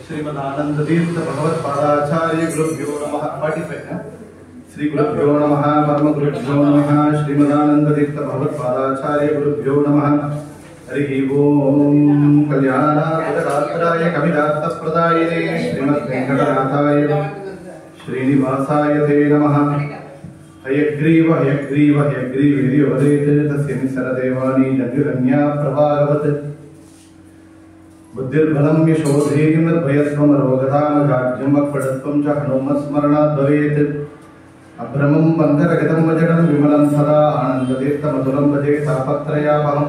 श्रीमदानंद तीर्थ भगवत्पादाचार्य गुरुभ्यो नमः 45 श्री गुरुभ्यो नमः परम गुरुभ्यो नमः श्रीमदानंद तीर्थ भगवत्पादाचार्य गुरुभ्यो नमः हरि ओम कल्याणाय कविदात्तप्रदायिने श्रीमद्वेंकटनाथाय श्रीनिवासाय ते नमः हयग्रीव हयग्रीव हयग्रीवेति वदेत् तस्य निसरदेवानी जगरण्या प्रभाववत् बुद्धिर्बलं यशोधेयं निर्भयत्वं रोगदानगाढ्यं वक्पटत्वं च हनुमत्स्मरणात् भवेत् अभ्रमं बन्धरहितं वजनं विमलं सदा आनन्दतीर्थमधुरं भजे तापत्रयापहं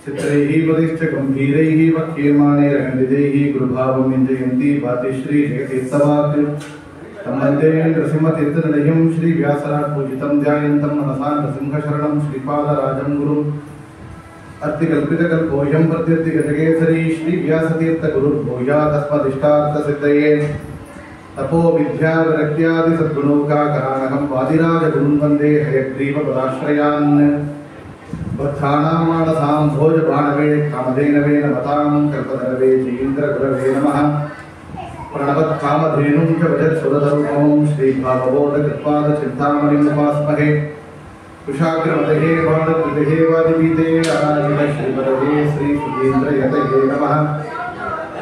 चित्रैः पदैश्च गम्भीरैः वक्यमानैरङ्गितैः गुरुभावं विञ्जयन्ती भातिश्री जगतीर्थवाक् तं वन्दे नृसिंहतीर्थनिलयं श्रीव्यासराट्पूजितं ध्यायन्तं मनसा नृसिंहशरणं श्रीपादराजं गुरुम् अर्तिकल्पितकल्पोऽयं प्रत्यर्तिगजकेसरी श्रीव्यासतीर्थगुरुर्भूयादस्मदिष्टार्थसिद्धये तपो विद्याविरक्त्यादि सद्गुणौकाकरानहं वादिराजगुरुन् वन्दे हयग्रीवपदाश्रयान् बद्धानां मानसां भोजबाणवे कामधेनवे नमतां कल्पतरवे चीन्द्रगुरवे नमः प्रणवत्कामधेनुं च वजत्सुरधर्मं श्रीभावबोधकृत्पादचिन्तामणिम् उपास्महे कुशाग्रमदहे बाणकृतहे वादिपीते राजित श्रीपदवे श्रीसुधीन्द्रयतये नमः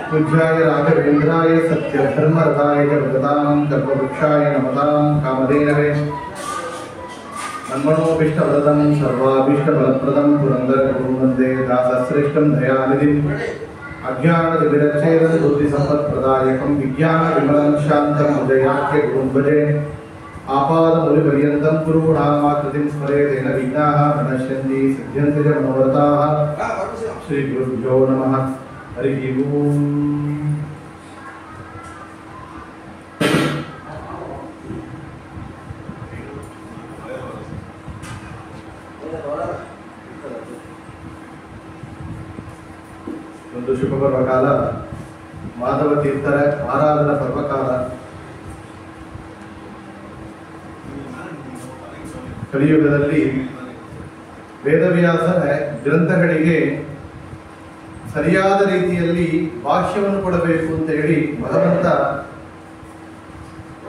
पूज्याय राघवेन्द्राय सत्यधर्मरताय च भगतां कल्पवृक्षाय नमतां कामधेनवे मन्मनोऽभीष्टवरदं सर्वाभीष्टफलप्रदं पुरन्दरगुरुं वन्दे दासश्रेष्ठं दयानिधिम् अज्ञानतिमिरच्छेदं बुद्धिसम्पत्प्रदायकं विज्ञानविमलं शान्तं विजयाख्यगुरुं भजे आपादमूलपर्यन्तं गुरूणामाकृतिं स्मरेतेन विघ्नाः प्रणश्यन्ति सिद्ध्यन्ति च मनोरथाः श्रीगुरुभ्यो नमः हरि ओम् ಒಂದು ಶುಭಪರ್ವಕಾಲ ಮಾಧವ ತೀರ್ಥರ ಆರಾಧನಾ ಪರ್ವಕಾಲ ಕಲಿಯುಗದಲ್ಲಿ ವೇದವ್ಯಾಸರ ಗ್ರಂಥಗಳಿಗೆ ಸರಿಯಾದ ರೀತಿಯಲ್ಲಿ ಭಾಷ್ಯವನ್ನು ಕೊಡಬೇಕು ಅಂತ ಹೇಳಿ ಭಗವಂತ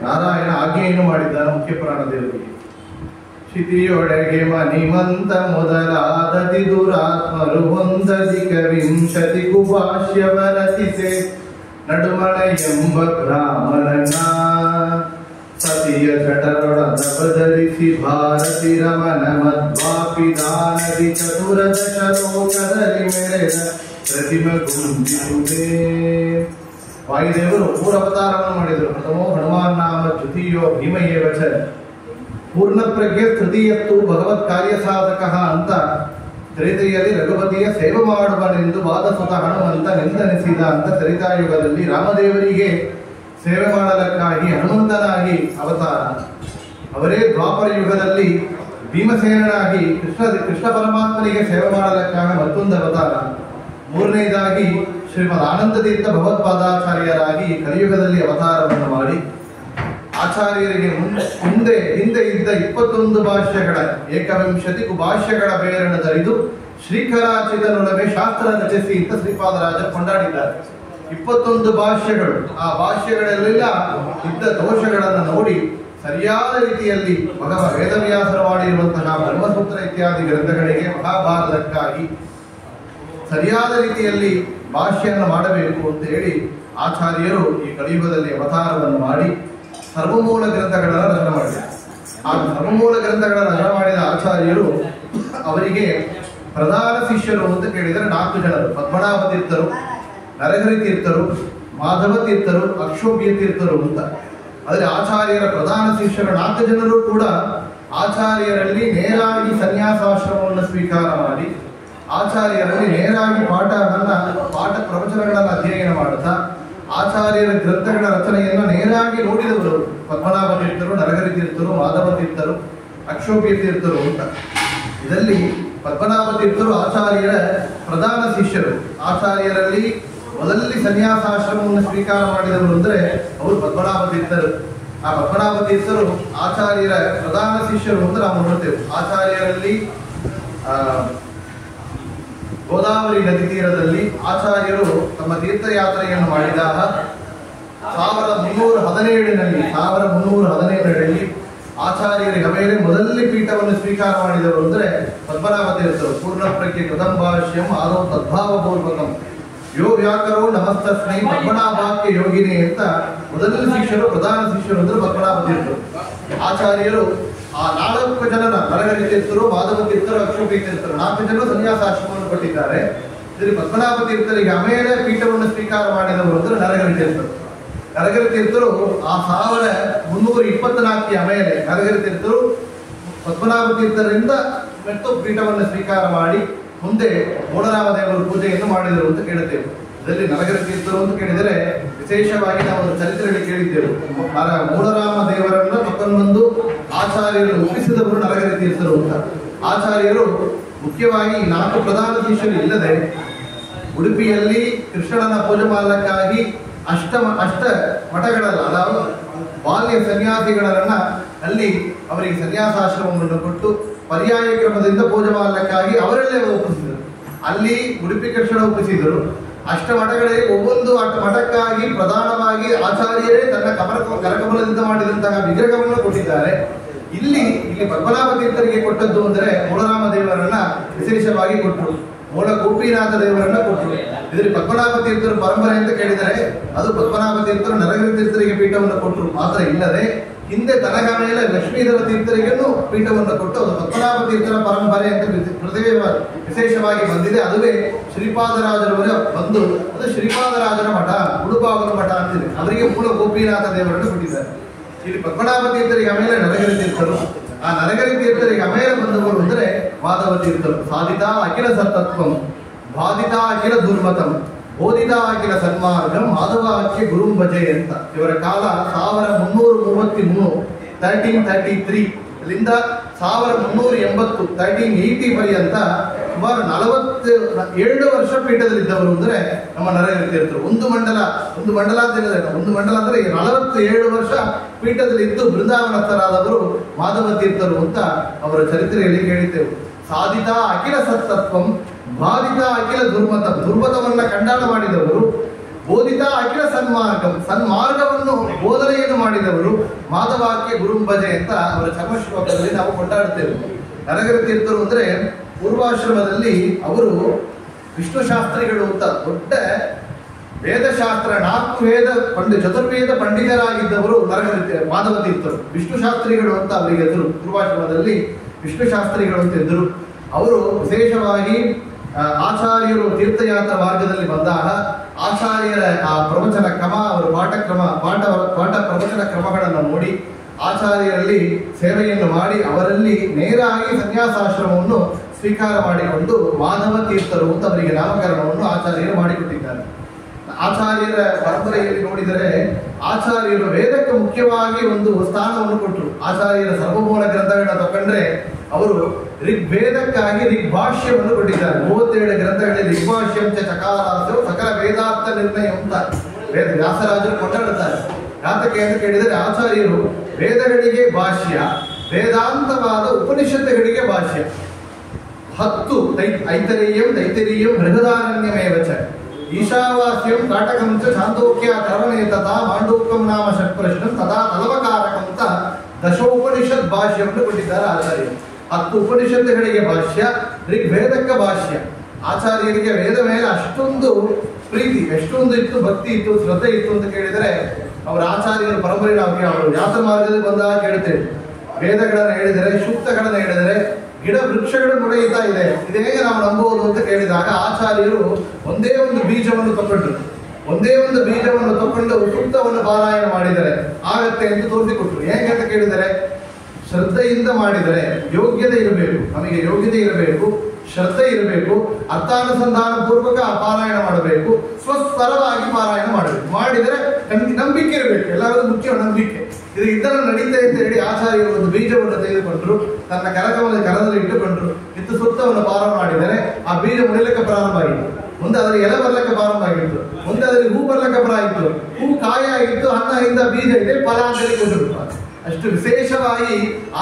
ನಾರಾಯಣ ಆಜ್ಞೆಯನ್ನು ಮಾಡಿದ್ದಾನೆ ಮುಖ್ಯ ಪುರಾಣ ದೇವರಿಗೆ. ಶಿತಿಯೊಳಗೆ ಮನಿಮಂತ ಮೊದಲಾದತಿ ದುರಾತ್ಮರು ಹೊಂದದಿಕ ವಿಂಶತಿಗೂ ಭಾಷ್ಯವ ರಚಿಸೆ ನಡುಮಣ ಎಂಬ ಬ್ರಾಹ್ಮಣನ ಸತಿಯ ಜಠರೊಡನ ಬದಲಿಸಿ ಭಾರತಿ ರಮನ ಮಧ್ವಾಪಿ ದಾನದಿ ಚತುರದಶ ಲೋಕದಲ್ಲಿ ಮೆರೆದ ಪ್ರತಿಮೆ ಗುಂಜಿಸುವೆ. ವಾಯುದೇವರು 3 ಅವತಾರವನ್ನು ಮಾಡಿದರು. ಪ್ರಥಮೋ ಹನುಮಾನ್ ನಾಮ, ದ್ವಿತೀಯೋ ಭೀಮಯೇವ ಚ, ಪೂರ್ಣಪ್ರಜ್ಞೆ ತೃತೀಯತ್ತು ಭಗವತ್ ಕಾರ್ಯ ಸಾಧಕ ಅಂತ ತ್ರೇತೆಯಲ್ಲಿ ರಘುಪತಿಯ ಸೇವೆ ಮಾಡುವನೆಂದು ವಾದಸುತ ಹನುಮಂತ ನಿಂದನಿಸಿದ ಅಂತ ತ್ರೇತಾಯುಗದಲ್ಲಿ ರಾಮದೇವರಿಗೆ ಸೇವೆ ಮಾಡಲಕ್ಕಾಗಿ ಹನುಮಂತನಾಗಿ ಅವತಾರ. ಅವರೇ ದ್ವಾಪರ ಯುಗದಲ್ಲಿ ಭೀಮಸೇನಾಗಿ ಕೃಷ್ಣ ಪರಮಾತ್ಮನಿಗೆ ಸೇವೆ ಮಾಡಲಕ್ಕಾಗಿ ಮತ್ತೊಂದು ಅವತಾರ. ಮೂರನೇದಾಗಿ ಶ್ರೀಮದ್ ಆನಂದ ತೀರ್ಥ ಭಗವತ್ಪಾದಾಚಾರ್ಯರಾಗಿ ಕಲಿಯುಗದಲ್ಲಿ ಅವತಾರವನ್ನು ಮಾಡಿ ಆಚಾರ್ಯರಿಗೆ ಹಿಂದೆ ಇದ್ದ 21 ಭಾಷ್ಯಗಳ ಏಕವಿಂಶತಿಗೂ ಭಾಷ್ಯಗಳ ಬೇರನ್ನು ತರಿದು ಶ್ರೀಕರಾಚಿತನೊಳಗೆ ಶಾಸ್ತ್ರ ರಚಿಸಿ ಅಂತ ಶ್ರೀಪಾದರಾಜ ಕೊಂಡಾಡಿದ್ದಾರೆ. 21 ಭಾಷ್ಯಗಳು. ಆ ಭಾಷ್ಯಗಳೆಲ್ಲ ಇದ್ದ ದೋಷಗಳನ್ನು ನೋಡಿ ಸರಿಯಾದ ರೀತಿಯಲ್ಲಿ ವೇದವ್ಯಾಸರು ಮಾಡಿರುವಂತಹ ಬ್ರಹ್ಮಸೂತ್ರ ಇತ್ಯಾದಿ ಗ್ರಂಥಗಳಿಗೆ ಮಹಾಭಾರತಕ್ಕಾಗಿ ಸರಿಯಾದ ರೀತಿಯಲ್ಲಿ ಭಾಷ್ಯವನ್ನು ಮಾಡಬೇಕು ಅಂತ ಹೇಳಿ ಆಚಾರ್ಯರು ಈ ಕಲಿಯುಗದಲ್ಲಿ ಅವತಾರವನ್ನು ಮಾಡಿ ಸರ್ವಮೂಲ ಗ್ರಂಥಗಳನ್ನು ರಚನೆ ಮಾಡಿದ್ದಾರೆ. ಆ ಸರ್ವಮೂಲ ಗ್ರಂಥಗಳನ್ನು ರಚನೆ ಮಾಡಿದ ಆಚಾರ್ಯರು ಅವರಿಗೆ ಪ್ರಧಾನ ಶಿಷ್ಯರು ಅಂತ ಕೇಳಿದರೆ 4 ಜನರು. ಪದ್ಮನಾಭ ತೀರ್ಥರು, ನರಹರಿ ತೀರ್ಥರು, ಮಾಧವ ತೀರ್ಥರು, ಅಕ್ಷೋಭ್ಯ ತೀರ್ಥರು ಅಂತ. ಆದರೆ ಆಚಾರ್ಯರ ಪ್ರಧಾನ ಶಿಷ್ಯರು 4 ಜನರು ಕೂಡ ಆಚಾರ್ಯರಲ್ಲಿ ನೇರಾಗಿ ಸನ್ಯಾಸಾಶ್ರಮವನ್ನು ಸ್ವೀಕಾರ ಮಾಡಿ ಆಚಾರ್ಯರಲ್ಲಿ ನೇರಾಗಿ ಪಾಠ ಪ್ರವಚನಗಳನ್ನು ಅಧ್ಯಯನ ಮಾಡುತ್ತಾ ಆಚಾರ್ಯರ ಗ್ರಂಥಗಳ ರಚನೆಯನ್ನು ನೇರಾಗಿ ನೋಡಿದವರು ಪದ್ಮನಾಭ ತೀರ್ಥರು, ನರಹರಿ ತೀರ್ಥರು, ಮಾಧವ ತೀರ್ಥರು, ಅಕ್ಷೋಭ್ಯ ತೀರ್ಥರು ಅಂತ. ಇದರಲ್ಲಿ ಪದ್ಮನಾಭ ತೀರ್ಥರು ಆಚಾರ್ಯರ ಪ್ರಧಾನ ಶಿಷ್ಯರು. ಆಚಾರ್ಯರಲ್ಲಿ ಮೊದಲಲ್ಲಿ ಸನ್ಯಾಸಾಶ್ರಮವನ್ನು ಸ್ವೀಕಾರ ಮಾಡಿದವರು ಅಂದರೆ ಅವರು ಪದ್ಮನಾಭ ತೀರ್ಥರು. ಆ ಪದ್ಮನಾಭ ತೀರ್ಥರು ಆಚಾರ್ಯರ ಪ್ರಧಾನ ಶಿಷ್ಯರು ಅಂತ ನಾವು ನೋಡ್ತೇವೆ. ಆಚಾರ್ಯರಲ್ಲಿ ಗೋದಾವರಿ ನದಿ ತೀರದಲ್ಲಿ ಆಚಾರ್ಯರು ತಮ್ಮ ತೀರ್ಥಯಾತ್ರೆಯನ್ನು ಮಾಡಿದಾಗ 1317ರಲ್ಲಿ ಆಚಾರ್ಯರಿಗೆ ಮೇಲೆ ಮೊದಲನೇ ಪೀಠವನ್ನು ಸ್ವೀಕಾರ ಮಾಡಿದವರು ಅಂದರೆ ಪದ್ಮನಾಭ ತೀರ್ಥರು. ಪೂರ್ಣ ಪ್ರಜ್ಞೆ ಕದಂಬಾಷ್ಯಂ ಆದೋ ತದ್ಭಾವಪೂರ್ವಕಂ ಯೋ ವ್ಯಾಕರೋ ನಮಸ್ತಸ್ಮೈ ಪದ್ಮನಾಭಾಖ್ಯ ಯೋಗಿನಿ ಅಂತ ಮೊದಲನೇ ಶಿಷ್ಯರು, ಪ್ರಧಾನ ಶಿಷ್ಯರು ಅಂದ್ರೆ ಪದ್ಮನಾಭ ತೀರ್ಥರು. ಆಚಾರ್ಯರು ಆ 4 ಜನನ ನರಹರಿ ತೀರ್ಥರು, ಮಾಧವ ತೀರ್ಥರು, ಅಕ್ಷೋಭಿ ತೀರ್ಥರು 4 ಜನ ಸನ್ಯಾಸಾಶ್ರಮವನ್ನು ಕೊಟ್ಟಿದ್ದಾರೆ. ಇದರಲ್ಲಿ ಪದ್ಮನಾಭ ತೀರ್ಥರಿಗೆ ಆಮೇಲೆ ಪೀಠವನ್ನು ಸ್ವೀಕಾರ ಮಾಡಿದವರು ಅಂದ್ರೆ ನರಹರಿ ತೀರ್ಥರು. ನರಹರಿ ತೀರ್ಥರು ಆ 1324 ಆಮೇಲೆ ನರಹರಿ ತೀರ್ಥರು ಪದ್ಮನಾಭ ತೀರ್ಥರಿಂದ ಮತ್ತು ಪೀಠವನ್ನು ಸ್ವೀಕಾರ ಮಾಡಿ ಮುಂದೆ ಮೂಢರಾಮದೇವರ ಪೂಜೆಯನ್ನು ಮಾಡಿದರು ಅಂತ ಕೇಳುತ್ತೇವೆ. ಇದರಲ್ಲಿ ನರಹರಿ ತೀರ್ಥರು ಅಂತ ಕೇಳಿದರೆ ವಿಶೇಷವಾಗಿ ನಾವು ಚರಿತ್ರೆಯಲ್ಲಿ ಕೇಳಿದ್ದೇವೆ. ಮೂಢರಾಮ ದೇವರನ್ನು ತಕೊಂಡು ಬಂದು ಆಚಾರ್ಯರು ಒಪ್ಪಿಸಿದವರು ನರಹರಿ ತೀರ್ಥರು ಅಂತ. ಆಚಾರ್ಯರು ಮುಖ್ಯವಾಗಿ 4 ಪ್ರಧಾನ ಶಿಷ್ಯರು ಇಲ್ಲದೆ ಉಡುಪಿಯಲ್ಲಿ ಕೃಷ್ಣನ ಪೂಜೆ ಮಾಡಲಿಕ್ಕಾಗಿ ಅಷ್ಟ ಮಠಗಳಲ್ಲ, ಅದಾವ ಬಾಲ್ಯ ಸನ್ಯಾಸಿಗಳನ್ನ ಅಲ್ಲಿ ಅವರಿಗೆ ಸನ್ಯಾಸಾಶ್ರಮವನ್ನು ಕೊಟ್ಟು ಪರ್ಯಾಯ ಕ್ರಮದಿಂದ ಪೂಜೆ ಮಾಡಲಿಕ್ಕಾಗಿ ಅವರಲ್ಲೇ ಒಪ್ಪಿಸಿದರು. ಅಲ್ಲಿ ಉಡುಪಿ ಕೃಷ್ಣ ಒಪ್ಪಿಸಿದರು. ಅಷ್ಟ ಮಠಗಳಿಗೆ ಒಬ್ಬೊಂದು ಮಠಕ್ಕಾಗಿ ಪ್ರಧಾನವಾಗಿ ಆಚಾರ್ಯರೇ ತನ್ನ ಕರಕಮಲದಿಂದ ಮಾಡಿದಂತಹ ವಿಗ್ರಹವನ್ನು ಕೊಟ್ಟಿದ್ದಾರೆ. ಇಲ್ಲಿ ಪದ್ಮನಾಭ ತೀರ್ಥರಿಗೆ ಕೊಟ್ಟದ್ದು ಅಂದರೆ ಮೂಢರಾಮ ದೇವರನ್ನ ವಿಶೇಷವಾಗಿ ಕೊಟ್ಟರು, ಮೂಲ ಗೋಪಿನಾಥ ದೇವರನ್ನ ಕೊಟ್ಟರು. ಇದರಲ್ಲಿ ಪದ್ಮನಾಭ ತೀರ್ಥರ ಪರಂಪರೆ ಅಂತ ಕೇಳಿದರೆ ಅದು ಪದ್ಮನಾಭ ತೀರ್ಥರು ನರಹರಿ ತೀರ್ಥರಿಗೆ ಪೀಠವನ್ನು ಕೊಟ್ಟರು ಮಾತ್ರ ಇಲ್ಲದೆ ಹಿಂದೆ ತನಗ ಮೇಲೆ ಲಕ್ಷ್ಮೀಧರ ತೀರ್ಥರಿಗೂ ಪೀಠವನ್ನು ಕೊಟ್ಟು ಅದು ಪದ್ಮನಾಭ ತೀರ್ಥರ ಪರಂಪರೆ ಅಂತ ವಿಶೇಷವಾಗಿ ಬಂದಿದೆ. ಅದುವೇ ಶ್ರೀಪಾದರಾಜರವರ ಬಂದು ಅದು ಶ್ರೀಪಾದರಾಜರ ಮಠ, ಉಡುಪಾವನ ಮಠ ಅಂತಿದೆ. ಅವರಿಗೆ ಮೂಲ ಗೋಪಿನಾಥ ದೇವರನ್ನು ಕೊಟ್ಟಿದ್ದಾರೆ. ಇಲ್ಲಿ ಪದ್ಮನಾಭ ತೀರ್ಥರಿಗೆ ಆಮೇಲೆ ನರಹರಿ ತೀರ್ಥರು, ಆ ನರಹರಿ ತೀರ್ಥರಿಗೆ ಆಮೇಲೆ ಬಂದವರು ಅಂದರೆ ಮಾಧವ ತೀರ್ಥರು. ಸಾಧಿತಾ ಅಖಿಲ ಸತ್ತತ್ವಂ ಬಾಧಿತಾ ಅಖಿಲ ದುರ್ಮತಂ ಬೋಧಿತಾ ಅಖಿಲ ಸನ್ಮಾರ್ಗಂ ಮಾಧವಾಖ್ಯ ಗುರುಂ ಭಜೆ ಅಂತ. ಇವರ ಕಾಲ 1333 ಅಲ್ಲಿಂದ 1380 1380 ಪರ್ಯಂತ ಸುಮಾರು 47 ವರ್ಷ ಪೀಠದಲ್ಲಿದ್ದವರು ಅಂದರೆ ನಮ್ಮ ನರಹರಿ ತೀರ್ಥರು. ಒಂದು ಮಂಡಲ ಅಂತ ಹೇಳಿದ್ರೆ ಒಂದು ಮಂಡಲ ಅಂದ್ರೆ 47 ವರ್ಷ ಪೀಠದಲ್ಲಿದ್ದು ಬೃಂದಾವನಸ್ಥರಾದವರು ಮಾಧವ ತೀರ್ಥರು ಅಂತ ಅವರ ಚರಿತ್ರೆಯಲ್ಲಿ ಕೇಳಿದ್ದೆವು. ಸಾಧಿತ ಅಖಿಲ ಸತ್ತತ್ವಂ ಬಾಧಿತ ಅಖಿಲ ದುರ್ಮತಂ, ದುರ್ಮತವನ್ನ ಖಂಡನ ಮಾಡಿದವರು. ಬೋಧಿತ ಅಖಿಲ ಸನ್ಮಾರ್ಗವನ್ನು ಬೋಧನೆಯನ್ನು ಮಾಡಿದವರು. ಮಾಧವಾಖ್ಯ ಗುರುಂಭಜೆ ಅಂತ ಅವರ ಚರ್ಮಶ್ಲೋಕದಲ್ಲಿ ನಾವು ಕೊಂಡಾಡುತ್ತೇವೆ. ನರಹರಿ ತೀರ್ಥರು ಅಂದ್ರೆ ಪೂರ್ವಾಶ್ರಮದಲ್ಲಿ ಅವರು ವಿಷ್ಣು ಶಾಸ್ತ್ರಿಗಳು ಅಂತ ದೊಡ್ಡ ವೇದಶಾಸ್ತ್ರ 4 ವೇದ ಚತುರ್ವೇದ ಪಂಡಿತರಾಗಿದ್ದವರು ಮಾಧವ ತೀರ್ಥರು. ವಿಷ್ಣು ಶಾಸ್ತ್ರಿಗಳು ಅಂತ ಅವರಿಗೆ ಎದುರು, ಪೂರ್ವಾಶ್ರಮದಲ್ಲಿ ವಿಷ್ಣು ಶಾಸ್ತ್ರಿಗಳು ಅಂತ ಎದುರು. ಅವರು ವಿಶೇಷವಾಗಿ ಆಚಾರ್ಯರು ತೀರ್ಥಯಾತ್ರಾ ಮಾರ್ಗದಲ್ಲಿ ಬಂದಾಗ ಆಚಾರ್ಯರ ಆ ಪ್ರವಚನ ಕ್ರಮ, ಅವರ ಪಾಠ ಪ್ರವಚನ ಕ್ರಮಗಳನ್ನು ನೋಡಿ ಆಚಾರ್ಯರಲ್ಲಿ ಸೇವೆಯನ್ನು ಮಾಡಿ ಅವರಲ್ಲಿ ನೇರಾಗಿ ಸನ್ಯಾಸಾಶ್ರಮವನ್ನು ಸ್ವೀಕಾರ ಮಾಡಿಕೊಂಡು ಮಾಧವ ತೀರ್ಥರು ಅಂತ ಅವರಿಗೆ ನಾಮಕರಣವನ್ನು ಆಚಾರ್ಯರು ಮಾಡಿಕೊಟ್ಟಿದ್ದಾರೆ. ಆಚಾರ್ಯರ ಪರಂಪರೆಯಲ್ಲಿ ನೋಡಿದರೆ ಆಚಾರ್ಯರು ವೇದಕ್ಕೆ ಮುಖ್ಯವಾಗಿ ಒಂದು ಸ್ಥಾನವನ್ನು ಕೊಟ್ಟರು. ಆಚಾರ್ಯರ ಸರ್ವಮೂಲ ಗ್ರಂಥಗಳನ್ನ ತಗೊಂಡ್ರೆ ಅವರು ಋಗ್ವೇದಕ್ಕಾಗಿ ಋಗ್ಭಾಷ್ಯವನ್ನು ಕೊಟ್ಟಿದ್ದಾರೆ. 37 ಗ್ರಂಥಗಳಲ್ಲಿ ಋಗ್ಭಾಷ್ಯಂ ಚಕಾರಾಸು ಸಕಲ ವೇದಾರ್ಥ ನಿರ್ಣಯ ಅಂತ ವ್ಯಾಸರಾಜರು ಕೊಂಡಾಡುತ್ತಾರೆ. ಯಾತಕ್ಕೆ ಅಂತ ಕೇಳಿದರೆ ಆಚಾರ್ಯರು ವೇದಗಳಿಗೆ ಭಾಷ್ಯ, ವೇದಾಂತವಾದ ಉಪನಿಷತ್ತುಗಳಿಗೆ ಭಾಷ್ಯ. 10 ಐತರೇಯಂ ಬೃಹದಾರಣ್ಯಮೇವಚ ಈಶಾವಾಸ್ಯಂ ಕಾಟಕಂ ಚ ಛಾಂದೋಕ್ಯ ಕರ್ವಣೇ ತಥಾ ಮಾಂಡೂಕ್ಯಂ ನಾಮ ಷಟ್ಪ್ರಶ್ನಂ ತಥಾ ತಲವಕಾರಕಂ ಅಂತ ದಶೋಪನಿಷತ್ ಭಾಷ್ಯವನ್ನು ಕೊಟ್ಟಿದ್ದಾರೆ ಆಚಾರ್ಯರು. 10 ಉಪನಿಷತ್ತುಗಳಿಗೆ ಭಾಷ್ಯ, ಋಗ್ವೇದಕ್ಕೆ ಭಾಷ್ಯ. ಆಚಾರ್ಯರಿಗೆ ವೇದ ಮೇಲೆ ಅಷ್ಟೊಂದು ಪ್ರೀತಿ, ಎಷ್ಟೊಂದು ಇತ್ತು, ಭಕ್ತಿ ಇತ್ತು, ಶ್ರದ್ಧೆ ಇತ್ತು ಅಂತ ಕೇಳಿದರೆ ಅವರ ಆಚಾರ್ಯರ ಪರಂಪರೆ ನಾವು ಅವರು ಯಾತ್ರ ಮಾರ್ಗದಲ್ಲಿ ಬಂದಾಗ ಕೇಳ್ತೇವೆ. ವೇದಗಳನ್ನು ಹೇಳಿದರೆ, ಸೂಕ್ತಗಳನ್ನು ಹೇಳಿದರೆ ಗಿಡ ವೃಕ್ಷಗಳು ಮೊಳೆಯುತ್ತಾ ಇದೆ, ಇದು ಹೇಗೆ ನಾವು ನಂಬುವುದು ಅಂತ ಕೇಳಿದಾಗ ಆಚಾರ್ಯರು ಒಂದೇ ಒಂದು ಬೀಜವನ್ನು ತಗೊಂಡು ಸೂಕ್ತವನ್ನು ಪಾರಾಯಣ ಮಾಡಿದರೆ ಆಗತ್ತೆ ಎಂದು ತೋರಿಸಿಕೊಟ್ರು. ಹೇಗೆ ಅಂತ ಕೇಳಿದರೆ ಶ್ರದ್ಧೆಯಿಂದ ಮಾಡಿದರೆ ಯೋಗ್ಯತೆ ಇರಬೇಕು, ನಮಗೆ ಯೋಗ್ಯತೆ ಇರಬೇಕು, ಶ್ರದ್ಧೆ ಇರಬೇಕು, ಅರ್ಥಾನುಸಂಧಾನ ಪೂರ್ವಕ ಪಾರಾಯಣ ಮಾಡಬೇಕು, ಸ್ವಸ್ವರವಾಗಿ ಪಾರಾಯಣ ಮಾಡಬೇಕು. ಮಾಡಿದರೆ ನಂಬಿಕೆ ಇರಬೇಕು, ಎಲ್ಲರೂ ಮುಖ್ಯ ನಂಬಿಕೆ. ಇದು ಇದರ ನಡೀತೆ ಅಂತ ಹೇಳಿ ಆಚಾರ್ಯರು ಒಂದು ಬೀಜವನ್ನು ತೆಗೆದುಕೊಂಡ್ರು, ತನ್ನ ಕರದಲ್ಲಿ ಇಟ್ಟುಕೊಂಡ್ರು, ಇತ್ತು ಸೂಕ್ತವನ್ನು ಪಾರಾಯಣ ಮಾಡಿದರೆ ಆ ಬೀಜ ಮುರಿಲಿಕ್ಕೆ ಪ್ರಾರಂಭ ಆಗಿತ್ತು. ಮುಂದೆ ಅದರಲ್ಲಿ ಎಲೆ ಬರ್ಲಿಕ್ಕೆ ಪ್ರಾರಂಭ ಆಗಿತ್ತು, ಮುಂದೆ ಅದರಲ್ಲಿ ಹೂ ಬರ್ಲಿಕ್ಕೆ ಪ್ರಾರಂಭ ಆಗಿತ್ತು, ಹೂ ಕಾಯ ಆಗಿತ್ತು, ಹಣ್ಣಿಂದ ಬೀಜ ಇದೆ, ಫಲ ಅಂತೇಳಿ ಕೊಟ್ಟಿರ್ತಾರೆ. ಅಷ್ಟು ವಿಶೇಷವಾಗಿ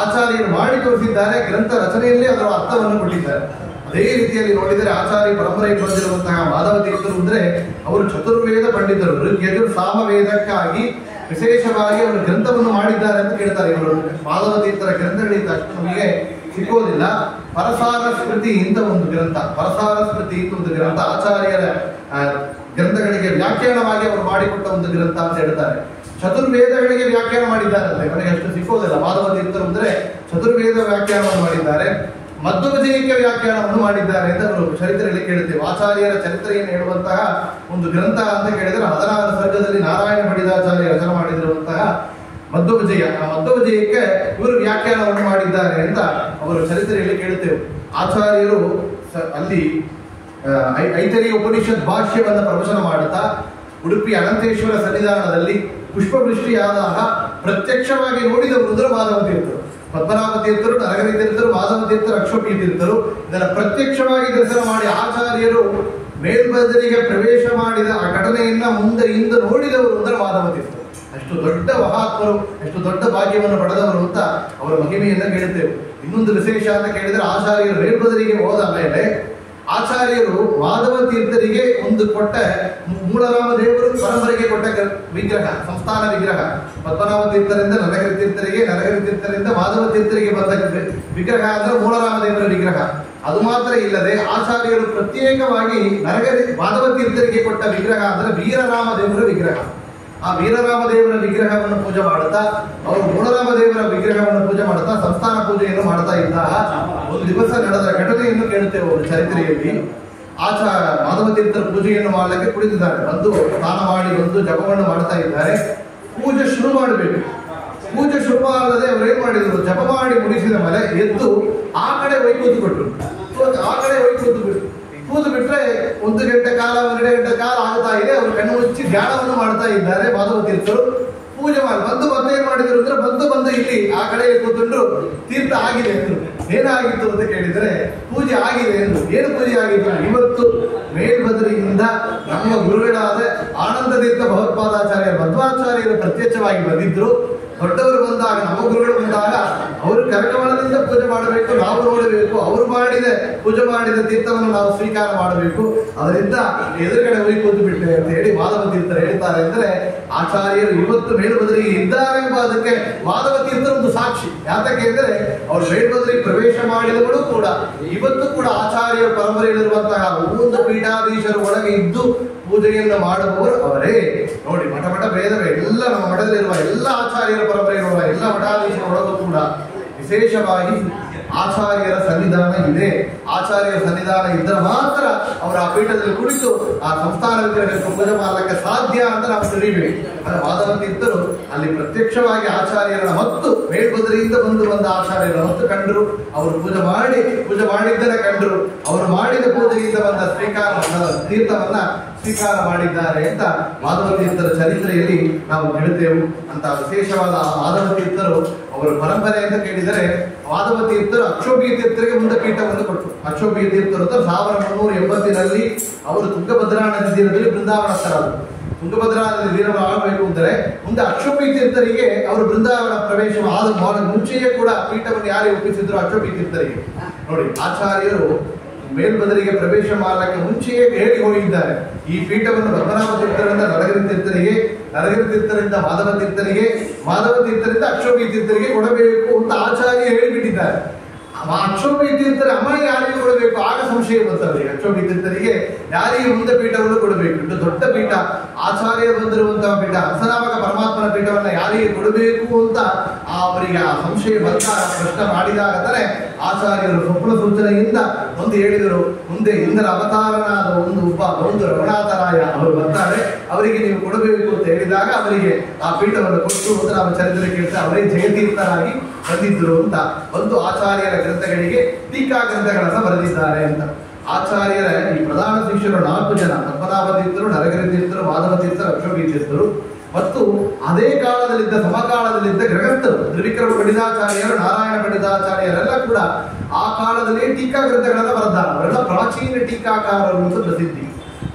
ಆಚಾರ್ಯರು ಮಾಡಿ ತೋರಿಸಿದ್ದಾರೆ. ಗ್ರಂಥ ರಚನೆಯಲ್ಲಿ ಅದರ ಅರ್ಥವನ್ನು ಕೊಟ್ಟಿದ್ದಾರೆ. ಅದೇ ರೀತಿಯಲ್ಲಿ ನೋಡಿದರೆ ಆಚಾರ್ಯ ಪರಂಪರೆಗೆ ಬಂದಿರುವಂತಹ ಮಾಧವ ತೀರ್ಥರು ಅಂದ್ರೆ ಅವರು ಚತುರ್ವೇದ ಪಂಡಿತರು. ಋಗ್ಯಜುರ್ ಸಾಮವೇದಕ್ಕಾಗಿ ವಿಶೇಷವಾಗಿ ಅವರು ಗ್ರಂಥವನ್ನು ಮಾಡಿದ್ದಾರೆ ಅಂತ ಕೇಳ್ತಾರೆ. ಇವರು ಮಾಧವ ತೀರ್ಥರ ಗ್ರಂಥಗಳಿಂದ ಅಷ್ಟು ನಮಗೆ ಸಿಕ್ಕೋದಿಲ್ಲ. ಪರಸಾರ ಸ್ಮೃತಿ ಇಂತ ಒಂದು ಗ್ರಂಥ, ಪರಸಾರ ಸ್ಮೃತಿ ಇಂತ ಒಂದು ಗ್ರಂಥ ಆಚಾರ್ಯರ ಗ್ರಂಥಗಳಿಗೆ ವ್ಯಾಖ್ಯಾನವಾಗಿ ಅವರು ಮಾಡಿಕೊಟ್ಟ ಒಂದು ಗ್ರಂಥ ಅಂತ ಹೇಳ್ತಾರೆ. ಚತುರ್ವೇದಗಳಿಗೆ ವ್ಯಾಖ್ಯಾನ ಮಾಡಿದ್ದಾರಂತೆ, ಅವರಿಗೆ ಅಷ್ಟು ಸಿಕ್ಕೋದಿಲ್ಲ. ಮಾಧವ ತೀರ್ಥರು ಅಂದ್ರೆ ಚತುರ್ವೇದ ವ್ಯಾಖ್ಯಾನವನ್ನು ಮಾಡಿದ್ದಾರೆ, ಮಧ್ವವಿಜಯಕ್ಕೆ ವ್ಯಾಖ್ಯಾನವನ್ನು ಮಾಡಿದ್ದಾರೆ ಅಂತ ಅವರು ಚರಿತ್ರೆಯಲ್ಲಿ ಕೇಳುತ್ತೇವೆ. ಆಚಾರ್ಯರ ಚರಿತ್ರೆಯನ್ನು ಹೇಳುವಂತಹ ಒಂದು ಗ್ರಂಥ ಅಂತ ಕೇಳಿದರೆ 16 ಸರ್ಗದಲ್ಲಿ ನಾರಾಯಣ ಪಂಡಿತಾಚಾರ್ಯ ರಚನೆ ಮಾಡಿದಿರುವಂತಹ ಮಧ್ವವಿಜಯ, ಆ ಮಧ್ವವಿಜಯಕ್ಕೆ ಇವರು ವ್ಯಾಖ್ಯಾನವನ್ನು ಮಾಡಿದ್ದಾರೆ ಅಂತ ಅವರು ಚರಿತ್ರೆಯಲ್ಲಿ ಕೇಳುತ್ತೇವೆ. ಆಚಾರ್ಯರು ಅಲ್ಲಿ ಐತರೇಯ ಉಪನಿಷತ್ ಭಾಷ್ಯವನ್ನು ಪ್ರವಚನ ಮಾಡುತ್ತಾ ಉಡುಪಿ ಅನಂತೇಶ್ವರ ಸನ್ನಿಧಾನದಲ್ಲಿ ಪುಷ್ಪವೃಷ್ಟಿಯಾದಾಗ ಪ್ರತ್ಯಕ್ಷವಾಗಿ ನೋಡಿದವರು ಅಂದ್ರೆ ಮಾಧವ ತೀರ್ಥರು. ಪದ್ಮನಾಭ ತೀರ್ಥರು, ನರಹರಿ ತೀರ್ಥರು, ಮಾಧವ ತೀರ್ಥರು, ಅಕ್ಷೋಪಿ ತೀರ್ಥರು ಇದನ್ನು ಪ್ರತ್ಯಕ್ಷವಾಗಿ ದರ್ಶನ ಮಾಡಿ ಆಚಾರ್ಯರು ಮೇಲ್ಬದರಿಗೆ ಪ್ರವೇಶ ಮಾಡಿದ ಆ ಘಟನೆಯನ್ನ ಮುಂದೆ ಹಿಂದೆ ನೋಡಿದವರು ಅಂದ್ರೆ ಮಾಧವ ತೀರ್ಥರು. ಅಷ್ಟು ದೊಡ್ಡ ಮಹಾತ್ಮರು, ಎಷ್ಟು ದೊಡ್ಡ ಭಾಗ್ಯವನ್ನು ಪಡೆದವರು ಅಂತ ಅವರ ಮಹಿಮೆಯನ್ನ ಕೇಳುತ್ತೇವೆ. ಇನ್ನೊಂದು ವಿಶೇಷ ಅಂತ ಕೇಳಿದರೆ ಆಚಾರ್ಯರು ಮೇಲ್ಬದರಿಗೆ ಹೋದ ಮೇಲೆ ಆಚಾರ್ಯರು ಮಾಧವ ತೀರ್ಥರಿಗೆ ಒಂದು ಕೊಟ್ಟ ಮೂಲರಾಮ ದೇವರು ಪರಂಪರೆಗೆ ಕೊಟ್ಟ ವಿಗ್ರಹ, ಸಂಸ್ಥಾನ ವಿಗ್ರಹ, ಪದ್ಮನಾಭ ತೀರ್ಥರಿಂದ ನರಹರಿ ತೀರ್ಥರಿಗೆ, ನರಹರಿ ತೀರ್ಥರಿಂದ ಮಾಧವ ತೀರ್ಥರಿಗೆ ಬಂದ ವಿಗ್ರಹ ಅಂದ್ರೆ ಮೂಲರಾಮ ದೇವರ ವಿಗ್ರಹ. ಅದು ಮಾತ್ರ ಇಲ್ಲದೆ ಆಚಾರ್ಯರು ಪ್ರತ್ಯೇಕವಾಗಿ ಮಾಧವ ತೀರ್ಥರಿಗೆ ಕೊಟ್ಟ ವಿಗ್ರಹ ಅಂದ್ರೆ ವೀರರಾಮ ದೇವರ ವಿಗ್ರಹ. ಆ ವೀರರಾಮ ದೇವರ ವಿಗ್ರಹವನ್ನು ಪೂಜೆ ಮಾಡುತ್ತಾ, ಅವರು ಮೂಲರಾಮ ದೇವರ ವಿಗ್ರಹವನ್ನು ಪೂಜೆ ಮಾಡುತ್ತಾ ಸಂಸ್ಥಾನ ಪೂಜೆಯನ್ನು ಮಾಡ್ತಾ ಇದ್ದಾಗ ಒಂದು ದಿವಸ ನಡೆದ ಘಟನೆಯನ್ನು ಕೇಳುತ್ತೇವೆ ಅವರು ಚರಿತ್ರೆಯಲ್ಲಿ. ಮಾಧವ ತೀರ್ಥರ ಪೂಜೆಯನ್ನು ಮಾಡಲಿಕ್ಕೆ ಕುಳಿತಿದ್ದಾರೆ. ಬಂದು ಸ್ನಾನ ಮಾಡಿ ಬಂದು ಜಪವನ್ನು ಮಾಡ್ತಾ ಇದ್ದಾರೆ. ಪೂಜೆ ಶುರು ಮಾಡಬೇಕು. ಪೂಜೆ ಶುರು ಮಾಡದೆ ಅವರು ಏನ್ ಮಾಡಿದ್ರು, ಜಪ ಮಾಡಿ ಮುಗಿಸಿದ ಮೇಲೆ ಎದ್ದು ಆ ಕಡೆ ವೈಕೂತು ಕೊಟ್ಟರು. ಆ ಕಡೆ ಕೂತು ಬಿಟ್ರೆ 1 ಗಂಟೆ ಕಾಲ 2 ಗಂಟೆ ಕಾಲ ಆಗ್ತಾ ಇದೆ. ಅವರು ಕಣ್ಣು ಮುಚ್ಚಿ ಧ್ಯಾನವನ್ನು ಮಾಡ್ತಾ ಇದ್ದಾರೆ ಮಾಧವ ತೀರ್ಥರು. ಪೂಜೆ ಮಾಡಿ ಬಂದು ಮತ್ತೇನ್ ಮಾಡಿದ್ರು ಅಂದ್ರೆ ಬಂದು ಇಲ್ಲಿ ಆ ಕಡೆ ಕೂತ್ಕೊಂಡ್ರು. ತೀರ್ಥ ಆಗಿದೆ ಎಂದು ಏನಾಗಿತ್ತು ಅಂತ ಕೇಳಿದ್ರೆ ಪೂಜೆ ಆಗಿದೆ ಎಂದು. ಏನು ಪೂಜೆ ಆಗಿತ್ತು? ಇವತ್ತು ಮೇಲ್ಬದರಿಯಿಂದ ನಮ್ಮ ಗುರುಗಳಾದ ಆನಂದ ತೀರ್ಥ ಭಗವತ್ಪಾದಾಚಾರ್ಯ ಮಧ್ವಾಚಾರ್ಯರು ಪ್ರತ್ಯಕ್ಷವಾಗಿ ಬಂದಿದ್ರು. ದೊಡ್ಡವರು ಬಂದಾಗ, ನಮ್ಮ ಗುರುಗಳು ಬಂದಾಗ ಅವರು ಕರಕಮಲದಿಂದ ಪೂಜೆ ಮಾಡಬೇಕು, ನಾವು ನೋಡಬೇಕು. ಅವರು ಪೂಜೆ ಮಾಡಿದ ತೀರ್ಥವನ್ನು ನಾವು ಸ್ವೀಕಾರ ಮಾಡಬೇಕು. ಅದರಿಂದ ಎದುರುಗಡೆ ಹೋಗಿ ಕೂತು ಬಿಟ್ಟೆ ಅಂತ ಹೇಳಿ ಮಾಧವ ತೀರ್ಥರು ಹೇಳ್ತಾರೆ. ಅಂದ್ರೆ ಆಚಾರ್ಯರು ಇವತ್ತು ಮೇಲ್ಬದರಿಗೆ ಇದ್ದಾರೆ ಎಂಬ ಅದಕ್ಕೆ ಮಾಧವ ತೀರ್ಥರ ಒಂದು ಸಾಕ್ಷಿ. ಯಾತಕ್ಕೆ ಅಂದರೆ ಅವರು ಮೇಲ್ಬದರಿಗೆ ಪ್ರವೇಶ ಮಾಡಿದವರು ಕೂಡ ಇವತ್ತು ಕೂಡ ಆಚಾರ್ಯರ ಪರಂಪರೆಯಲ್ಲಿರುವಂತಹ ಒಂದು ಪೀಠಾಧೀಶರ ಒಳಗೆ ಇದ್ದು ಪೂಜೆಯನ್ನು ಮಾಡುವವರು ಅವರೇ. ನೋಡಿ, ಮಠ ಭೇದವೇ ಎಲ್ಲ ನಮ್ಮ ಮಠದಲ್ಲಿರುವ ಎಲ್ಲ ಆಚಾರ್ಯರ ಪರಂಪರೆಯಿರುವ ಎಲ್ಲ ಮಠಾಧೀಶರ ಒಳಗೂ ಕೂಡ ವಿಶೇಷವಾಗಿ ಆಚಾರ್ಯರ ಸನ್ನಿಧಾನ ಇದೆ. ಆಚಾರ್ಯರ ಸನ್ನಿಧಾನ ಇದ್ದರೆ ಮಾತ್ರ ಅವರ ಆ ಪೀಠದಲ್ಲಿ ಕುಳಿತು ಆ ಸಂಸ್ಥಾನ ವಿಗ್ರಹಕ್ಕೆ ಪೂಜೆ ಮಾಡಲಿಕ್ಕೆ ಸಾಧ್ಯ ಅಂತ ನಾವು ತಿಳಿಬೇಕು. ಮಾಧವ ತೀರ್ಥರು ಅಲ್ಲಿ ಪ್ರತ್ಯಕ್ಷವಾಗಿ ಆಚಾರ್ಯರ ಮತ್ತು ಮೇಲ್ಬದರಿಯಿಂದ ಬಂದ ಆಚಾರ್ಯರ ಮತ್ತು ಕಂಡರು. ಅವರು ಪೂಜೆ ಮಾಡಿದ್ದರ ಕಂಡರು. ಅವರು ಮಾಡಿದ ಪೂಜೆಯಿಂದ ಬಂದ ತೀರ್ಥವನ್ನ ಸ್ವೀಕಾರ ಮಾಡಿದ್ದಾರೆ ಅಂತ ಮಾಧವ ತೀರ್ಥರ ಚರಿತ್ರೆಯಲ್ಲಿ ನಾವು ಕೇಳುತ್ತೇವೆ. ಅಂತ ವಿಶೇಷವಾದ ಮಾಧವ ತೀರ್ಥರು ಅವರ ಪರಂಪರೆ ಅಂತ ಕೇಳಿದರೆ, ಮಾಧವ ತೀರ್ಥರು ಅಕ್ಷೋಭ್ಯ ತೀರ್ಥರಿಗೆ ಮುಂದೆ ಪೀಠವನ್ನು ಕೊಟ್ಟರು. ಅಕ್ಷೋಭ್ಯ ತೀರ್ಥರು 1380 ಅವರು ತುಂಗಭದ್ರಾ ನದಿ ತೀರದಲ್ಲಿ ಬೃಂದಾವನಸ್ಥರಾದರು. ತುಂಗಭದ್ರಾ ನದಿ ತೀರವನ್ನು ಆಳಬೇಕು ಅಂದರೆ ಮುಂದೆ ಅಕ್ಷೋಭ್ಯ ತೀರ್ಥರಿಗೆ ಅವರು ಬೃಂದಾವನ ಪ್ರವೇಶ ಆದ ಮುಂಚೆಯೇ ಕೂಡ ಪೀಠವನ್ನು ಯಾರಿಗೆ ಒಪ್ಪಿಸಿದ್ರು? ಅಕ್ಷೋಭ್ಯ ತೀರ್ಥರಿಗೆ. ನೋಡಿ, ಆಚಾರ್ಯರು ಮೇಲ್ಬದರಿಗೆ ಪ್ರವೇಶ ಮಾಡಲಿಕ್ಕೆ ಮುಂಚೆಯೇ ಹೇಳಿ ಹೋಗಿದ್ದಾರೆ. ಈ ಪೀಠವನ್ನು ಪದ್ಮನಾಭ ತೀರ್ಥರಿಂದ ನರಹರಿ ತೀರ್ಥರಿಗೆ, ನರಹರಿ ತೀರ್ಥರಿಂದ ಮಾಧವ ತೀರ್ಥರಿಗೆ, ಮಾಧವ ತೀರ್ಥರಿಂದ ಅಕ್ಷೋಭ್ಯ ತೀರ್ಥರಿಗೆ ಕೊಡಬೇಕು ಅಂತ ಆಚಾರ್ಯ ಹೇಳಿಬಿಟ್ಟಿದ್ದಾರೆ. ಅಕ್ಷೋಭ್ಯ ತೀರ್ಥರ ಅಮ್ಮ ಯಾರಿಗೆ ಕೊಡಬೇಕು? ಆಗ ಸಂಶಯ ಬರ್ತದೆ. ಅಕ್ಷೋಭ್ಯ ತೀರ್ಥರಿಗೆ ಯಾರಿಗೆ ಮುಂದೆ ಪೀಠವನ್ನು ಕೊಡಬೇಕು? ಇಷ್ಟು ದೊಡ್ಡ ಪೀಠ, ಆಚಾರ್ಯ ಬಂದಿರುವಂತಹ ಪೀಠ, ಹಂಸನಾಮಕ ಪರಮಾತ್ಮನ ಪೀಠವನ್ನ ಯಾರಿಗೆ ಕೊಡಬೇಕು ಅಂತ ಅವರಿಗೆ ಆ ಸಂಶಯ ಬಂದಾಗ ಪ್ರಶ್ನೆ ಮಾಡಿದಾಗ ತಾನೆ ಆಚಾರ್ಯರು ಸ್ವಪ್ನ ಸೂಚನೆಯಿಂದ ಒಂದು ಹೇಳಿದರು. ಮುಂದೆ ಇಂದ್ರ ಅವತಾರನಾದ ಒಂದು ರಘುನಾಥರಾಯ ಅವರು ಬರ್ತಾರೆ, ಅವರಿಗೆ ನೀವು ಕೊಡಬೇಕು ಅಂತ ಹೇಳಿದಾಗ ಅವರಿಗೆ ಆ ಪೀಠವನ್ನು ಕೊಟ್ಟು ಅಂತ ನಾವು ಚರಿತ್ರೆ ಕೇಳ್ತಾರೆ. ಅವರೇ ಜಯತೀರ್ಥರಾಗಿ ಬಂದಿದ್ದರು ಅಂತ ಒಂದು ಆಚಾರ್ಯರ ಗ್ರಂಥಗಳಿಗೆ ಟೀಕಾ ಗ್ರಂಥಗಳನ್ನು ಬರೆದಿದ್ದಾರೆ ಅಂತ. ಆಚಾರ್ಯರ ಈ ಪ್ರಧಾನ ಶಿಷ್ಯರು 4 ಜನ: ಪದ್ಮನಾಭ ತೀರ್ಥರು, ನರಹರಿ ತೀರ್ಥರು, ಮಾಧವ ತೀರ್ಥರು, ಅಕ್ಷೋಭ್ಯ ತೀರ್ಥರು ಮತ್ತು ಅದೇ ಕಾಲದಲ್ಲಿದ್ದ ಸಮಕಾಲದಲ್ಲಿದ್ದ ಗೃಹಸ್ಥರು ತ್ರಿವಿಕ್ರಮ ಪಂಡಿತಾಚಾರ್ಯರು, ನಾರಾಯಣ ಪಂಡಿತಾಚಾರ್ಯರೆಲ್ಲ ಕೂಡ ಆ ಕಾಲದಲ್ಲಿ ಟೀಕಾ ಗ್ರಂಥಗಳನ್ನು ಬರೆದಾರೆ. ಅವರೆಲ್ಲ ಪ್ರಾಚೀನ ಟೀಕಾಕಾರರು ಅಂತ ಪ್ರಸಿದ್ಧಿ.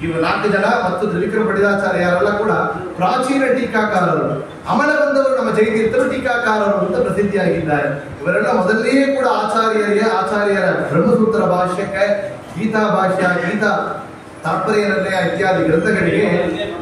ಇವರು 4 ಜನ ಮತ್ತು ತ್ರಿವಿಕ್ರಮ ಪಂಡಿತಾಚಾರ್ಯರೆಲ್ಲ ಕೂಡ ಪ್ರಾಚೀನ ಟೀಕಾಕಾರರು. ಅಮಲ ಬಂದವರು ನಮ್ಮ ಜಯತೀರ್ಥರು ಟೀಕಾಕಾರರು ಅಂತ ಪ್ರಸಿದ್ಧಿಯಾಗಿದ್ದಾರೆ. ಇವರೆಲ್ಲ ಮೊದಲೇ ಕೂಡ ಆಚಾರ್ಯರ ಬ್ರಹ್ಮಸೂತ್ರ ಭಾಷ್ಯಕ್ಕೆ, ಗೀತಾ ಭಾಷ್ಯ, ಗೀತಾ ತಾತ್ಪರ್ಯನಿರ್ಣಯ ಇತ್ಯಾದಿ ಗ್ರಂಥಗಳಿಗೆ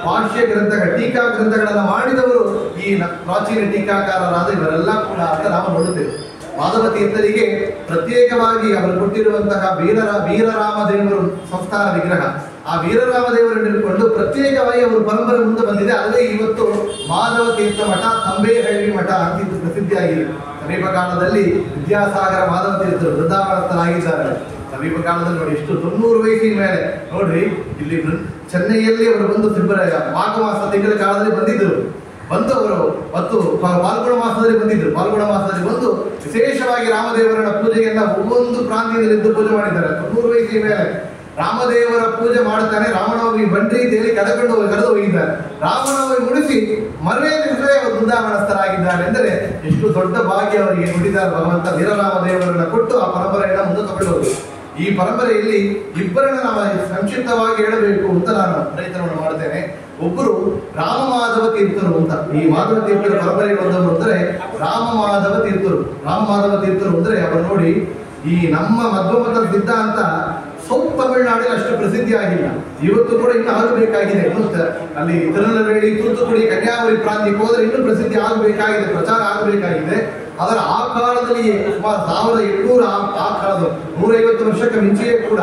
ಭಾಷ್ಯ ಗ್ರಂಥಗಳ ಟೀಕಾ ಗ್ರಂಥಗಳನ್ನು ಮಾಡಿದವರು ಈ ಪ್ರಾಚೀನ ಟೀಕಾಕಾರರಾದ ಇವರೆಲ್ಲ ಕೂಡ ಅಂತ ನಾವು ನೋಡುತ್ತೇವೆ. ಮಾಧವ ತೀರ್ಥರಿಗೆ ಪ್ರತ್ಯೇಕವಾಗಿ ಅವರು ಕೊಟ್ಟಿರುವಂತಹ ವೀರರಾಮದೇವರು ಸಂಸ್ಥಾನ ವಿಗ್ರಹ, ಆ ವೀರರಾಮದೇವರನ್ನು ಹಿಡ್ಕೊಂಡು ಪ್ರತ್ಯೇಕವಾಗಿ ಅವರು ಪರಂಪರೆ ಮುಂದೆ ಬಂದಿದೆ. ಅಲ್ಲದೆ ಇವತ್ತು ಮಾಧವ ತೀರ್ಥ ಮಠ, ತಂಬೇಹಳ್ಳಿ ಮಠ ಅಂತಿದ್ದು ಪ್ರಸಿದ್ಧಿಯಾಗಿದೆ. ಸಮೀಪ ಕಾಲದಲ್ಲಿ ವಿದ್ಯಾಸಾಗರ ಮಾಧವ ತೀರ್ಥರು ವೃಂದಾವನಸ್ಥರಾಗಿದ್ದಾರೆ. ಸಮೀಪ ಕಾಲದಲ್ಲಿ ನೋಡಿ ಎಷ್ಟು 90 ವಯಸ್ಸಿನ ಮೇಲೆ ನೋಡ್ರಿ, ಇಲ್ಲಿ ಚೆನ್ನೈಯಲ್ಲಿ ಅವರು ಬಂದು ಮಾಘ ಮಾಸ ತಿಂಗಳ ಕಾಲದಲ್ಲಿ ಬಂದಿದ್ದರು. ಬಂದು ಅವರು ಮತ್ತು ಪಾಲ್ಗುಣ ಮಾಸದಲ್ಲಿ ಬಂದಿದ್ದರು. ಪಾಲ್ಗುಣ ಮಾಸದಲ್ಲಿ ಬಂದು ವಿಶೇಷವಾಗಿ ರಾಮದೇವರನ್ನ ಪೂಜೆಯನ್ನ ಒவ்வೊಂದು ಪ್ರಾಂತ್ಯದಲ್ಲಿದ್ದು ಪೂಜೆ ಮಾಡಿದ್ದಾರೆ. 90 ವಯಸ್ಸಿನ ಮೇಲೆ ರಾಮದೇವರ ಪೂಜೆ ಮಾಡುತ್ತಾನೆ. ರಾಮನವಮಿ ಬನ್ರಿ ಅಂತೇಳಿ ಕರೆದು ಹೋಗಿದ್ದಾರೆ. ರಾಮನವಮಿ ಮುಡಿಸಿ ಮರವೇ ದಿವಸವೇ ಅವರು ವೃಂದಾವನಸ್ಥರಾಗಿದ್ದಾರೆ ಎಂದರೆ ಎಷ್ಟು ದೊಡ್ಡ ಭಾಗ್ಯ ಅವರಿಗೆ ಕೊಟ್ಟಿದ್ದಾರೆ ಭಗವಂತ. ವೀರರಾಮದೇವರನ್ನ ಕೊಟ್ಟು ಆ ಪರಂಪರೆಯನ್ನ ಮುಂದೆ ತಗೊಂಡವರು. ಈ ಪರಂಪರೆಯಲ್ಲಿ ಇಬ್ಬರನ್ನ ನಾವು ಸಂಕ್ಷಿಪ್ತವಾಗಿ ಹೇಳಬೇಕು ಅಂತ ನಾನು ಪ್ರಯತ್ನವನ್ನು ಮಾಡ್ತೇನೆ. ಒಬ್ಬರು ರಾಮಮಾಧವ ತೀರ್ಥರು ಅಂತ. ಈ ಮಾಧವ ತೀರ್ಥರ ಪರಂಪರೆಗೆ ಬಂದವರು ಅಂದರೆ ರಾಮಮಾಧವ ತೀರ್ಥರು. ರಾಮಮಾಧವ ತೀರ್ಥರು ಅಂದ್ರೆ ಅವರು ನೋಡಿ, ಈ ನಮ್ಮ ಮಧ್ವಮತ ಸಿದ್ಧಾಂತ ಸೌತ್ ತಮಿಳುನಾಡಿನ ಅಷ್ಟು ಪ್ರಸಿದ್ಧಿ ಆಗಿಲ್ಲ. ಇವತ್ತು ಕೂಡ ಇನ್ನೂ ಆಗಬೇಕಾಗಿದೆ. ಇನ್ನು ಅಲ್ಲಿ ತಿರುನಲ್ವೇಲಿ, ತೂತುಕುಡಿ, ಕನ್ಯಾಕುಮಾರಿ ಪ್ರಾಂತ್ಯಕ್ಕೆ ಹೋದ್ರೆ ಇನ್ನೂ ಪ್ರಸಿದ್ಧಿ ಆಗಬೇಕಾಗಿದೆ, ಪ್ರಚಾರ ಆಗಬೇಕಾಗಿದೆ. ಅದರ ಆ ಕಾಲದಲ್ಲಿಯೇ ಸುಮಾರು 1800 ಆ ಕಾಲದ 150 ವರ್ಷಕ್ಕೆ ಮುಂಚೆಯೇ ಕೂಡ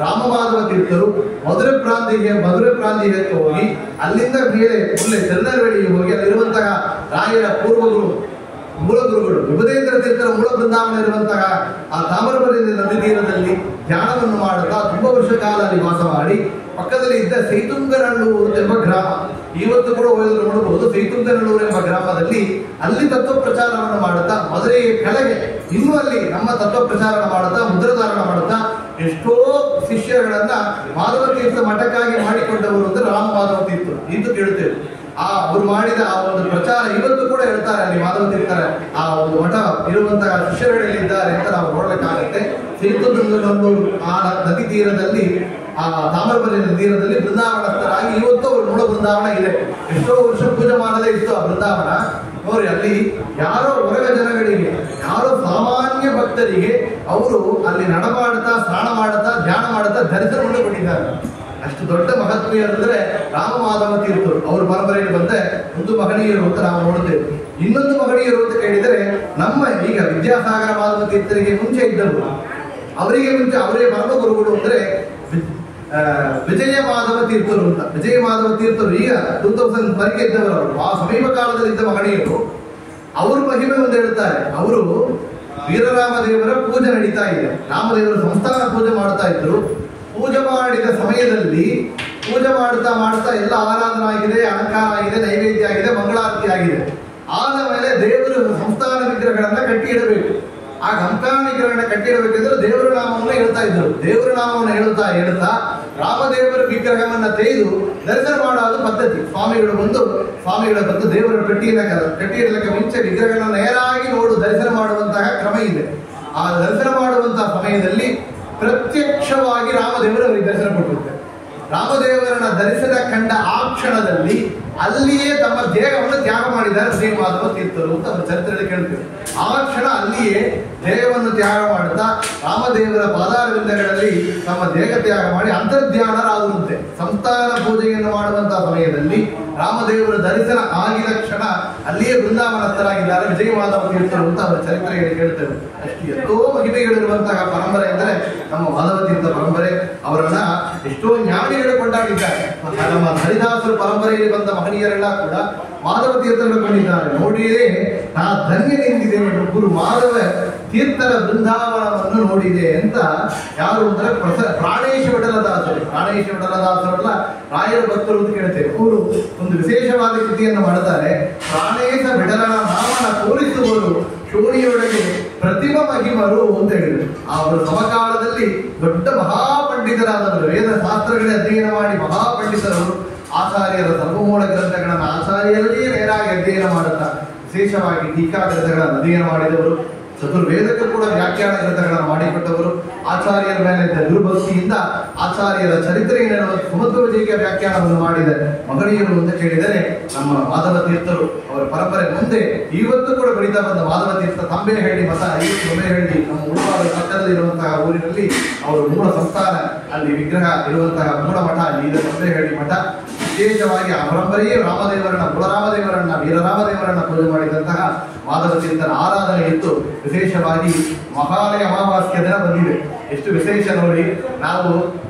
ರಾಮಮಾಧವ ತೀರ್ಥರು ಮಧುರೆ ಪ್ರಾಂತ್ಯಕ್ಕೆ ಹೋಗಿ ಅಲ್ಲಿಂದ ಮೇಲೆ ಒಳ್ಳೆ ತಿರುನಲ್ವೇಲಿಗೆ ಹೋಗಿ ಅಲ್ಲಿರುವಂತಹ ರಾಯರ ಪೂರ್ವಗುರು ಮೂಲ ಗುರುಗಳು ವಿಭುದೇಂದ್ರ ತೀರ್ಥರ ಮೂಲ ಬೃಂದಾವನ ಇರುವಂತಹ ಆ ತಾಮ್ರಪರ್ಣಿ ನದಿ ತೀರದಲ್ಲಿ ಧ್ಯಾನವನ್ನು ಮಾಡುತ್ತಾ ತುಂಬಾ ವರ್ಷ ಕಾಲ ಅಲ್ಲಿ ವಾಸ ಮಾಡಿ ಪಕ್ಕದಲ್ಲಿ ಇದ್ದ ಸೈತುಂಗನಲ್ಲೂರು ಎಂಬ ಗ್ರಾಮ, ಇವತ್ತು ಕೂಡ ಹೋದರೂ ನೋಡಬಹುದು. ಸೈತುಂಗನಲ್ಲೂರು ಎಂಬ ಗ್ರಾಮದಲ್ಲಿ ಅಲ್ಲಿ ತತ್ವ ಪ್ರಚಾರವನ್ನು ಮಾಡುತ್ತಾ ಮದುರೆಯ ಕೆಳಗೆ ಇನ್ನೂ ಅಲ್ಲಿ ನಮ್ಮ ತತ್ವ ಪ್ರಚಾರ ಮಾಡುತ್ತಾ ಮುದ್ರಧಾರಣ ಮಾಡುತ್ತಾ ಎಷ್ಟೋ ಶಿಷ್ಯರುಗಳನ್ನ ಮಾಧವ ತೀರ್ಥ ಮಠಕ್ಕಾಗಿ ಮಾಡಿಕೊಂಡವರು ಅಂದ್ರೆ ರಾಮ ಮಾಧವ ತೀರ್ಥರು ಇದು ಕೇಳುತ್ತೇವೆ. ಅವರು ಮಾಡಿದ ಆ ಒಂದು ಪ್ರಚಾರ ಇವತ್ತು ಕೂಡ ಹೇಳ್ತಾರೆ. ಅಲ್ಲಿ ಮಾಧವ ತೀರ್ಥರ ಆ ಒಂದು ಮಠ ಇರುವಂತಹ ಶಿಷ್ಯರುಗಳಲ್ಲಿ ಇದ್ದಾರೆ ಅಂತ ನಾವು ನೋಡ್ಲಿಕ್ಕಾಗತ್ತೆ. ಸೈತುಂಗನಲ್ಲೂರು ಆ ನದಿ ತೀರದಲ್ಲಿ, ಆ ತಾಮ್ರಪರ್ಣಿ ನದಿ ತೀರದಲ್ಲಿ ಬೃಂದಾವನಸ್ಥರಾಗಿ ಇವತ್ತು ಅವರು ಮೂಲ ಬೃಂದಾವನ ಇದೆ. ಎಷ್ಟೋ ವರ್ಷ ಪೂಜೆ ಮಾಡದೇ ಇತ್ತು ಆ ಬೃಂದಾವನ. ನೋಡಿ, ಅಲ್ಲಿ ಯಾರೋ ಹೊರಗ ಜನಗಳಿಗೆ, ಯಾರೋ ಸಾಮಾನ್ಯ ಭಕ್ತರಿಗೆ ಅವರು ಅಲ್ಲಿ ನಡಮಾಡುತ್ತಾ, ಸ್ನಾನ ಮಾಡುತ್ತಾ, ಧ್ಯಾನ ಮಾಡುತ್ತಾ ದರ್ಶನವನ್ನು ಕೊಟ್ಟಿದ್ದಾರೆ. ಅಷ್ಟು ದೊಡ್ಡ ಮಹತ್ವೀಯರಂದ್ರೆ ರಾಮಮಾಧವ ತೀರ್ಥರು. ಅವರ ಪರಂಪರೆಯಲ್ಲಿ ಬಂದ್ರೆ ಒಂದು ಮಹನೀಯರು ಅಂತ ನಾವು ನೋಡ್ತೇವೆ. ಇನ್ನೊಂದು ಮಹನೀಯರು ಅಂತ ಕೇಳಿದರೆ ನಮ್ಮ ಈಗ ವಿದ್ಯಾಸಾಗರ ಮಾಧವ ತೀರ್ಥರಿಗೆ ಮುಂಚೆ ಇದ್ದವರು, ಅವರಿಗೆ ಮುಂಚೆ ಅವರೇ ಪರಮ ಗುರುಗಳು ಅಂದ್ರೆ ವಿಜಯ ಮಾಧವ ತೀರ್ಥರು ಅಂತ. ವಿಜಯ ಮಾಧವ ತೀರ್ಥರು ಈಗ 2000 ಇದ್ದವರು. ಅವರು ಆ ಸಮೀಪ ಕಾಲದಲ್ಲಿ ಇದ್ದ ಮಹನೀಯರು. ಅವರು ಮಹಿಮೆ ಒಂದು ಹೇಳ್ತಾರೆ. ಅವರು ವೀರರಾಮದೇವರ ಪೂಜೆ ನಡೀತಾ ಇದೆ, ರಾಮದೇವರ ಸಂಸ್ಥಾನ ಪೂಜೆ ಮಾಡ್ತಾ ಇದ್ರು. ಪೂಜೆ ಮಾಡಿದ ಸಮಯದಲ್ಲಿ ಪೂಜೆ ಮಾಡ್ತಾ ಎಲ್ಲ ಆರಾಧನೆ ಆಗಿದೆ, ಅಲಂಕಾರ ಆಗಿದೆ, ನೈವೇದ್ಯ ಆಗಿದೆ, ಮಂಗಳಾರತಿ ಆಗಿದೆ. ಆದ ಮೇಲೆ ದೇವರು ಸಂಸ್ಥಾನ ವಿಗ್ರಹಗಳನ್ನ ಕಟ್ಟಿ ಇಡಬೇಕು. ಆ ಸಂಸ್ಥಾನ ವಿಗ್ರಹಗಳನ್ನ ಕಟ್ಟಿ ಇಡಬೇಕೆಂದ್ರೆ ದೇವರ ನಾಮವನ್ನು ಹೇಳ್ತಾ ಇದ್ರು. ದೇವರ ನಾಮವನ್ನು ಹೇಳ್ತಾ ರಾಮದೇವರ ವಿಗ್ರಹವನ್ನ ತೆಗೆದು ದರ್ಶನ ಮಾಡೋದು ಪದ್ಧತಿ. ಸ್ವಾಮಿಗಳು ಬಂದು ದೇವರ ಕಟ್ಟಿ ಇಡಲಿಕ್ಕೆ ಮುಂಚೆ ವಿಗ್ರಹಗಳನ್ನ ನೇರಾಗಿ ದರ್ಶನ ಮಾಡುವಂತಹ ಕ್ರಮ ಇದೆ. ಆ ದರ್ಶನ ಮಾಡುವಂತಹ ಸಮಯದಲ್ಲಿ ಪ್ರತ್ಯಕ್ಷವಾಗಿ ರಾಮದೇವರವರಿಗೆ ದರ್ಶನ ಕೊಟ್ಟಿರ್ತಾರೆ. ರಾಮದೇವರನ್ನ ದರ್ಶನ ಕಂಡ ಆ ಕ್ಷಣದಲ್ಲಿ ಅಲ್ಲಿಯೇ ತಮ್ಮ ದೇಹವನ್ನು ತ್ಯಾಗ ಮಾಡಿದ್ದಾರೆ ಶ್ರೀ ಮಾಧವ ತೀರ್ಥರು ಅಂತ ಅವರ ಚರಿತ್ರೆಯಲ್ಲಿ ಕೇಳ್ತೇವೆ. ಆ ಕ್ಷಣ ಅಲ್ಲಿಯೇ ದೇಹವನ್ನು ತ್ಯಾಗ ಮಾಡುತ್ತಾ ರಾಮದೇವರ ಪಾದಾರವಿಂದಗಳಲ್ಲಿ ತಮ್ಮ ದೇಹ ತ್ಯಾಗ ಮಾಡಿ ಅಂತರ್ಧ್ಯಾನರಾದಂತೆ ಸಂಸ್ಥಾನ ಪೂಜೆಯನ್ನು ಮಾಡುವಂತಹ ಸಮಯದಲ್ಲಿ ರಾಮದೇವರ ದರ್ಶನ ಆಗಿದ ಕ್ಷಣ ಅಲ್ಲಿಯೇ ಬೃಂದಾವನಸ್ಥರಾಗಿದ್ದಾರೆ ವಿಜಯ ಮಾಧವ ತೀರ್ಥರು ಅಂತ ಅವರ ಚರಿತ್ರೆಯಲ್ಲಿ ಕೇಳ್ತೇವೆ. ಅಷ್ಟು ಎಷ್ಟೋ ಮಹಿಮೆಗಳಿರುವಂತಹ ಪರಂಪರೆ ಅಂದರೆ ನಮ್ಮ ಮಾಧವ ತೀರ್ಥ ಪರಂಪರೆ. ಅವರನ್ನ ಎಷ್ಟೋ ಜ್ಞಾನಿಗಳು ಕೊಂಡಾಡಿದ್ದಾರೆ. ನಮ್ಮ ಹರಿದಾಸರ ಪರಂಪರೆಯಲ್ಲಿ ಬಂದ ಮಹನೀಯರೆಲ್ಲ ಕೂಡ ಮಾಧವ ತೀರ್ಥರನ್ನು ಕೊಂಡಿದ್ದಾರೆ. ನೋಡಿಯೇ ನಾ ಧನ್ಯನಿಂದಿದೆ, ಗುರು ಮಾಧವ ತೀರ್ಥರ ಬೃಂದಾವನವನ್ನು ನೋಡಿದೆ ಅಂತ ಯಾರು ಅಂದ್ರೆ ಪ್ರಾಣೇಶ ವಿಠಲದಾಸರು. ಪ್ರಾಣೇಶ ವಿಠಲದಾಸರಲ್ಲ ರಾಯರ ಭಕ್ತರು ಅಂತ ಕೇಳ್ತೇವೆ. ಅವರು ಒಂದು ವಿಶೇಷವಾದ ಕೃತಿಯನ್ನು ಮಾಡುತ್ತಾರೆ. ಪ್ರಾಣೇಶ ವಿಠಲನ ನಾಮನ ತೋರಿಸುವರು ಶೋಣಿಯೊಳಗೆ ಪ್ರತಿಭಾ ಮಹಿಮರು ಅಂತ ಹೇಳಿದರು. ಅವರು ಸಮಕಾಲದಲ್ಲಿ ದೊಡ್ಡ ಮಹಾಪಂಡಿತರಾದವರು, ವೇದ ಶಾಸ್ತ್ರಗಳೇ ಅಧ್ಯಯನ ಮಾಡಿ ಮಹಾಪಂಡಿತರವರು, ಆಚಾರ್ಯರ ಸರ್ವಮೂಲ ಗ್ರಂಥಗಳನ್ನು ಆಚಾರ್ಯರಲ್ಲಿಯೇ ನೇರಾಗಿ ಅಧ್ಯಯನ ಮಾಡುತ್ತಾ ವಿಶೇಷವಾಗಿ ಟೀಕಾ ಗ್ರಂಥಗಳನ್ನು ಅಧ್ಯಯನ ಮಾಡಿದವರು. ಚತುರ್ವೇದಕ್ಕೂ ಕೂಡ ವ್ಯಾಖ್ಯಾನ ಗ್ರಂಥಗಳನ್ನು ಮಾಡಿಕೊಟ್ಟವರು. ಆಚಾರ್ಯರ ಮೇಲೆ ಗುರುಭಕ್ತಿಯಿಂದ ಆಚಾರ್ಯರ ಚರಿತ್ರೆಯನ್ನು ಸುಮಧ್ವ ವಿಜಯಕ್ಕೆ ವ್ಯಾಖ್ಯಾನವನ್ನು ಮಾಡಿದ ಮಹನೀಯರು ಅಂತ ಕೇಳಿದರೆ ನಮ್ಮ ಮಾಧವ ತೀರ್ಥರು. ಅವರ ಪರಂಪರೆ ಮುಂದೆ ಇವತ್ತು ಕೂಡ ಬೆಳೀತಾ ಬಂದ ಮಾಧವ ತೀರ್ಥ ತಂಬೇಹಳ್ಳಿ ಮಠ, ತಂಬೇಹಳ್ಳಿ ನಮ್ಮ ಉಡುಪಾದ ಪಕ್ಕದಲ್ಲಿ ಇರುವಂತಹ ಊರಿನಲ್ಲಿ ಅವರು ಮೂಲ ಸಂಸ್ಥಾನ, ಅಲ್ಲಿ ವಿಗ್ರಹ ಇರುವಂತಹ ಮೂಲ ಮಠ ಈಗ ತಂಬೇಹಳ್ಳಿ ಮಠ. ವಿಶೇಷವಾಗಿ ಆ ಪರಂಪರೆಯೇ ರಾಮದೇವರನ್ನ, ಕುಲರಾಮದೇವರನ್ನ, ವೀರರಾಮದೇವರನ್ನ ಪೂಜೆ ಮಾಡಿದಂತಹ ಮಾಧವ ತೀರ್ಥರ ಆರಾಧನೆ ಇತ್ತು. ವಿಶೇಷವಾಗಿ ಮಹಾಲಯ ಅಮಾವಾಸ್ಯ ದಿನ ಬಂದಿದೆ. ಎಷ್ಟು ವಿಶೇಷ ನೋಡಿ. ನಾವು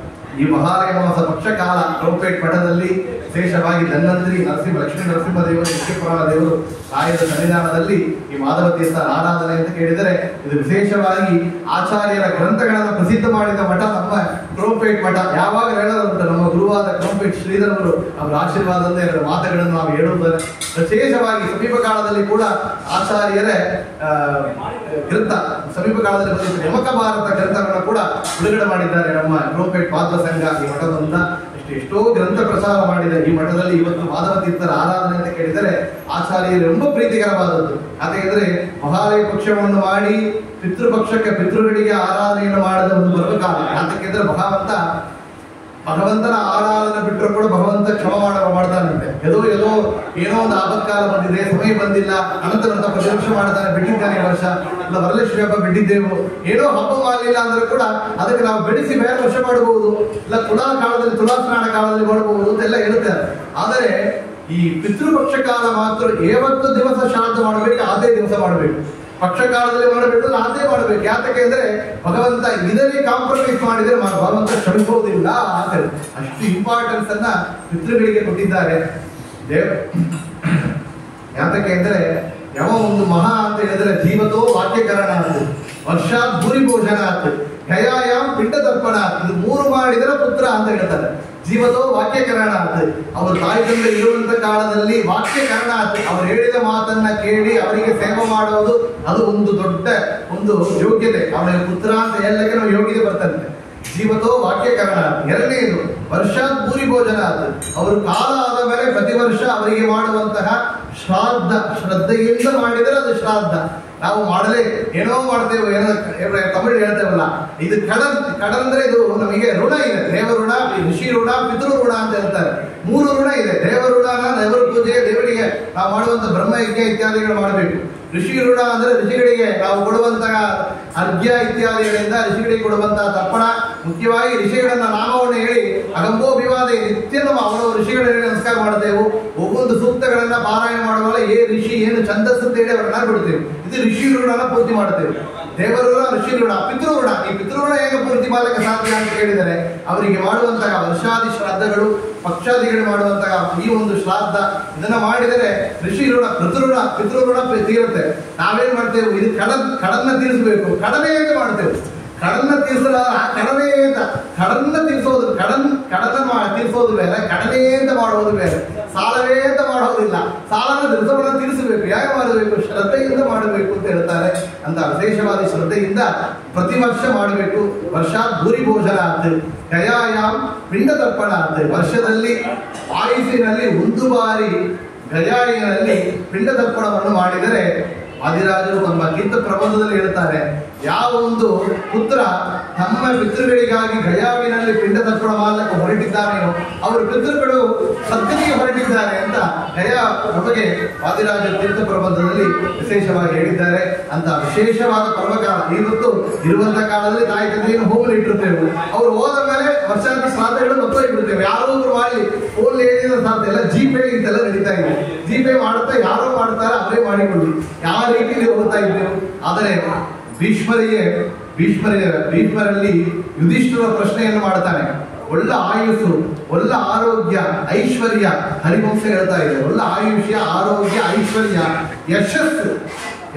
ಈ ಮಹಾಲಯ ಮಾಸ ಪಕ್ಷಕಾಲ ರೋಪೇಟ್ ಮಠದಲ್ಲಿ ವಿಶೇಷವಾಗಿ ಧನ್ವಂತರಿ ನರಸಿಂಹ, ಲಕ್ಷ್ಮೀ ನರಸಿಂಹದೇವರು, ವಿಷ್ಣುಪುರಾಣ ದೇವರು ರಾಯರ ಸನ್ನಿಧಾನದಲ್ಲಿ ಈ ಮಾಧವ ತೀರ್ಥರ ಆರಾಧನೆ ಅಂತ ಕೇಳಿದರೆ ಇದು ವಿಶೇಷವಾಗಿ ಆಚಾರ್ಯರ ಗ್ರಂಥಗಳನ್ನು ಪ್ರಸಿದ್ಧ ಮಾಡಿದ ಮಠ ನಮ್ಮ ಕ್ರೋಪೇಟ್ ಮಠ. ಯಾವಾಗ ಹೇಳೋದುಂಟು ನಮ್ಮ ಗುರುವಾದ ಕ್ರೋಪೇಟ್ ಶ್ರೀಧರವರು ಅವರ ಆಶೀರ್ವಾದದಿಂದ ಎರಡು ಮಾತುಗಳನ್ನು ನಾವು ಹೇಳುವುದರೆ ವಿಶೇಷವಾಗಿ ಸಮೀಪ ಕಾಲದಲ್ಲಿ ಕೂಡ ಆಚಾರ್ಯರ ಗ್ರಂಥ ಸಮೀಪ ಕಾಲದಲ್ಲಿ ಬಂದಿದ್ದ ಯಮಕ ಭಾರತ ಗ್ರಂಥಗಳನ್ನು ಕೂಡ ಬಿಡುಗಡೆ ಮಾಡಿದ್ದಾರೆ ನಮ್ಮ ಕ್ರೋಪೇಟ್ ಪಾತ್ರ ಸಂಘ ಈ ಮಠದಿಂದ. ಎಷ್ಟೋ ಗ್ರಂಥ ಪ್ರಸಾರ ಮಾಡಿದೆ ಈ ಮಠದಲ್ಲಿ. ಇವತ್ತು ಮಾಧವ ತೀರ್ಥರ ಆರಾಧನೆ ಅಂತ ಕೇಳಿದರೆ ಆಚಾರ್ಯರು ரொம்ப ಪ್ರೀತಿಕರವಾದದ್ದು. ಯಾಕೆಂದ್ರೆ ಮಹಾಲಯ ಪಕ್ಷವನ್ನು ಮಾಡಿ ಪಿತೃಪಕ್ಷಕ್ಕೆ ಪಿತೃಗಳಿಗೆ ಆರಾಧನೆಯನ್ನು ಮಾಡಿದ ಒಂದು ಪರ್ವಕಾಲ. ಯಾಕೆಂದ್ರೆ ಭಗವಂತನ ಆರಾಧನೆ ಬಿಟ್ಟರು ಕೂಡ ಭಗವಂತ ಕ್ಷಮ ಮಾಡ್ತಾನಂತೆ. ಏನೋ ಒಂದು ಆಪತ್ಕಾಲ ಬಂದಿದೆ, ಸಮಯ ಬಂದಿಲ್ಲ, ಅನಂತರಂತ ಪ್ರತಿ ವರ್ಷ ಮಾಡ್ತಾನೆ, ಬಿಟ್ಟಿದ್ದಾನೆ ವರ್ಷ ಇಲ್ಲ ವರಲಕ್ಷ್ಮಿ ಹಬ್ಬ ಬಿಟ್ಟಿದ್ದೆವು, ಏನೋ ಹಬ್ಬ ಮಾಡಲಿಲ್ಲ ಅಂದ್ರೆ ಕೂಡ ಅದಕ್ಕೆ ನಾವು ಬೆಳೆಸಿ ಬೇರೆ ವರ್ಷ ಮಾಡಬಹುದು, ಇಲ್ಲ ತುಲಾ ಕಾಲದಲ್ಲಿ ತುಲಾಸ್ನಾನ ಕಾಲದಲ್ಲಿ ಮಾಡಬಹುದು ಅಂತೆಲ್ಲ ಹೇಳ್ತಾರೆ. ಆದರೆ ಈ ಪಿತೃಪಕ್ಷ ಕಾಲ ಮಾತ್ರ ಯಾವತ್ತು ದಿವಸ ಶ್ರಾದ್ದ ಮಾಡಬೇಕು ಅದೇ ದಿವಸ ಮಾಡಬೇಕು. ಪಕ್ಷ ಕಾಲದಲ್ಲಿ ಮಾಡಬೇಕು ಅದೇ ಮಾಡಬೇಕು. ಯಾತಕ್ಕೆ ಅಂದ್ರೆ ಭಗವಂತ ಇದರಲ್ಲಿ ಕಾಂಪ್ರಮೈಸ್ ಮಾಡಿದ್ರೆ ಭಗವಂತ ಕ್ಷಮಿಸುವುದಿಲ್ಲ ಅಂತ ಹೇಳಿ ಅಷ್ಟು ಇಂಪಾರ್ಟೆನ್ಸ್ ಅನ್ನ ಪಿತೃಗಳಿಗೆ ಕೊಟ್ಟಿದ್ದಾರೆ ದೇವ. ಯಾತಕ್ಕೆ ಅಂದ್ರೆ ಯಾವ ಒಂದು ಮಹಾ ಅಂತ ಹೇಳಿದ್ರೆ ಜೀವತೋ ವಾಕ್ಯಕರಣ ಆಯ್ತು, ವರ್ಷಾತ್ ಭೂರಿ ಭೋಜನ ಆಯ್ತು, ಹಯಾಯಾಮ್ ಪಿಂಡ ತರ್ಪಣ ಆಯ್ತು. ಇದು ಮೂರು ಮಾಡಿದರೆ ಪುತ್ರ ಅಂತ ಹೇಳ್ತಾರೆ. ಜೀವತೋ ವಾಕ್ಯಕರಣ ಆಯ್ತು, ಅವರು ತಾಯಿ ತಂದೆ ಇರುವಂತ ಕಾಲದಲ್ಲಿ ವಾಕ್ಯಕರಣ ಆಯ್ತು. ಅವರು ಹೇಳಿದ ಮಾತನ್ನ ಕೇಳಿ ಅವರಿಗೆ ಸೇವೆ ಮಾಡೋದು ಅದು ಒಂದು ದೊಡ್ಡ ಒಂದು ಯೋಗ್ಯತೆ. ಅವನಿಗೆ ಪುತ್ರ ಅಂತ ಎಲ್ಲಕ್ಕೆ ನಾವು ಯೋಗ್ಯತೆ ಬರ್ತಂತೆ. ಜೀವತೋ ವಾಕ್ಯಕರಣ. ಎರಡನೇದು ವರ್ಷಾತ್ ಭೂರಿ ಭೋಜನ ಆಯ್ತು, ಅವರು ಕಾಲ ಆದ ಮೇಲೆ ಪ್ರತಿ ವರ್ಷ ಅವರಿಗೆ ಮಾಡುವಂತಹ ಶ್ರಾದ್ದ, ಶ್ರದ್ಧೆಯಿಂದ ಮಾಡಿದರೆ ಅದು ಶ್ರಾದ್ದ. ನಾವು ಮಾಡಲೇ ಏನೋ ಮಾಡ್ತೇವೆ, ಏನೋ ತಮಿಳು ಹೇಳ್ತೇವಲ್ಲ, ಇದು ಕಡಲ್ ಅಂದ್ರೆ ಇದು ನಮಗೆ ಋಣ ಇದೆ. ದೇವ ಋಣ, ಋಷಿ ಋಣ, ಪಿತೃ ಋಣ ಅಂತ ಹೇಳ್ತಾರೆ. ಮೂರು ಋಣ ಇದೆ. ದೇವ ಋಣನ ದೇವರ ಪೂಜೆ, ದೇವರಿಗೆ ನಾವು ಮಾಡುವಂತ ಬ್ರಹ್ಮಯಜ್ಞ ಇತ್ಯಾದಿಗಳು ಮಾಡಬೇಕು. ಋಷಿ ಋಣ ಅಂದ್ರೆ ಋಷಿಗಳಿಗೆ ನಾವು ಕೊಡುವಂತಹ ಅರ್ಘ್ಯ ಇತ್ಯಾದಿಗಳಿಂದ ಋಷಿಗಳಿಗೆ ಕೊಡುವಂತಹ ತರ್ಪಣ. ಮುಖ್ಯವಾಗಿ ಋಷಿಗಳನ್ನ ನಾಮವನ್ನು ಹೇಳಿ ಅಗಂಬೋ ವಿವಾದ ನಿತ್ಯ ನಾವು ಅವರ ಋಷಿಗಳ ಹೇಳಿ ನಮಸ್ಕಾರ ಮಾಡ್ತೇವೆ. ಒಬ್ಬೊಂದು ಸೂಕ್ತಗಳನ್ನ ಪಾರಾಯಣ ಮಾಡುವಾಗ ಋಷಿ ಏನು ಛಂದಸ್ಸು ಅಂತ ಹೇಳಿ ಅವ್ರನ್ನ ಬಿಡ್ತೇವೆ. ಇದು ಋಷಿ ಋಣನ ಪೂರ್ತಿ ಮಾಡ್ತೇವೆ. ದೇವಋಣ, ಋಷಿ ಋಣ, ಪಿತೃಋಣ. ಈ ಪಿತೃಋಣ ಹೇಗೆ ಪೂರ್ತಿ ಮಾಡಲಿಕ್ಕೆ ಸಾಧ್ಯ ಅಂತ ಕೇಳಿದರೆ ಅವರಿಗೆ ಮಾಡುವಂತಹ ವರ್ಷಾದಿ ಶ್ರಾದ್ದಗಳು, ಪಕ್ಷಾದಿಗಳು ಮಾಡುವಂತಹ ಈ ಒಂದು ಶ್ರಾದ್ದ ಇದನ್ನ ಮಾಡಿದರೆ ಋಷಿ ಋಣ, ಪಿತೃಋಣ ತೀರುತ್ತೆ. ನಾವೇನ್ ಮಾಡ್ತೇವೆ, ಇದು ಕಡನ್ನ ತೀರಿಸಬೇಕು, ಕಡನೆ ಅಂತ ಮಾಡ್ತೇವೆ. ಕಡನ್ನ ತೀರಿಸಲ ಕಡನೆ ಅಂತ ಕಡನ್ನ ತೀರಿಸೋದು, ಕಡನ್ನ ತೀರಿಸೋದು ಬೇರೆ, ಕಡನೆ ಅಂತ ಮಾಡೋದು ಬೇರೆ. ಸಾಲವೇ ಅಂತ ಮಾಡೋದಿಲ್ಲ. ಸಾಲನ ದಿವಸವನ್ನು ತೀರಿಸಬೇಕು. ಯಾಕೆ ಮಾಡಬೇಕು? ಶ್ರದ್ಧೆಯಿಂದ ಮಾಡಬೇಕು ಅಂತ ಹೇಳ್ತಾರೆ. ಅಂತ ವಿಶೇಷವಾದ ಶ್ರದ್ಧೆಯಿಂದ ಪ್ರತಿ ವರ್ಷ ಮಾಡಬೇಕು. ವರ್ಷಾತ್ ಭೂರಿ ಭೋಜನ ಆಯ್ತು, ಗಯಾಯಾಮ್ ಪಿಂಡ ತರ್ಪಣ ಆಯ್ತು. ವರ್ಷದಲ್ಲಿ ಆಯುಸಿನಲ್ಲಿ ಒಂದು ಬಾರಿ ಗಯಾಯಿನಲ್ಲಿ ಪಿಂಡ ತರ್ಪಣವನ್ನು ಮಾಡಿದರೆ ಆದಿರಾಜರು ತಮ್ಮ ಗೀತ ಪ್ರಬಂಧದಲ್ಲಿ ಹೇಳ್ತಾರೆ, ಯಾವ ಒಂದು ಪುತ್ರ ತಮ್ಮ ಪಿತೃಗಳಿಗಾಗಿ ಗಯಾವಿನಲ್ಲಿ ಪಿಂಡ ತರ್ಪಣ ಮಾಡಲಿಕ್ಕೆ ಹೊರಟಿದ್ದಾನೆಯೋ ಅವರು ಪಿತೃಗಳು ಸದ್ಗತಿಗೆ ಹೊರಟಿದ್ದಾರೆ ಅಂತ ಗಯಾ ನಮಗೆ ಆದಿರಾಜ ತೀರ್ಥ ಪ್ರಬಂಧದಲ್ಲಿ ವಿಶೇಷವಾಗಿ ಹೇಳಿದ್ದಾರೆ. ಅಂತ ವಿಶೇಷವಾದ ಪರ್ವಕಾಲ ಇವತ್ತು ಇರುವಂತಹ ಕಾಲದಲ್ಲಿ ತಾಯಿ ತಂದೆಯನ್ನು ಹೋಗಲು ಇಟ್ಟಿರ್ತೇವೆ. ಅವರು ಹೋದ ಮೇಲೆ ವರ್ಷಾಂತಿ ಶ್ರಾದ್ದಗಳನ್ನು ಮೊತ್ತ ಇಟ್ಟಿರ್ತೇವೆ. ಯಾರೋ ಒಬ್ರು ಮಾಡಿ ಫೋನ್ ಹೇಳಿದ ಸಾಧ್ಯ ಎಲ್ಲ ಜಿ-ಪೇ ಇಂತೆಲ್ಲ ನಡೀತಾ ಇದೆ. ಜಿ-ಪೇ ಮಾಡ್ತಾ ಯಾರೋ ಮಾಡ್ತಾರೆ ಅವರೇ ಮಾಡಿಕೊಳ್ಳಿ, ಯಾವ ರೀತಿಯಲ್ಲಿ ಹೋಗ್ತಾ ಇದ್ದೇವೆ. ಆದರೆ ಭೀಷ್ಮರಲ್ಲಿ ಯುಧಿಷ್ಠಿರ ಪ್ರಶ್ನೆಯನ್ನು ಮಾಡ್ತಾನೆ. ಒಳ್ಳೆ ಆಯುಸ್ಸು, ಒಳ್ಳೆ ಆರೋಗ್ಯ, ಐಶ್ವರ್ಯ, ಹರಿವಂಶ ಹೇಳ್ತಾ ಇದೆ. ಒಳ್ಳೆ ಆಯುಷ್ಯ, ಆರೋಗ್ಯ, ಐಶ್ವರ್ಯ, ಯಶಸ್ಸು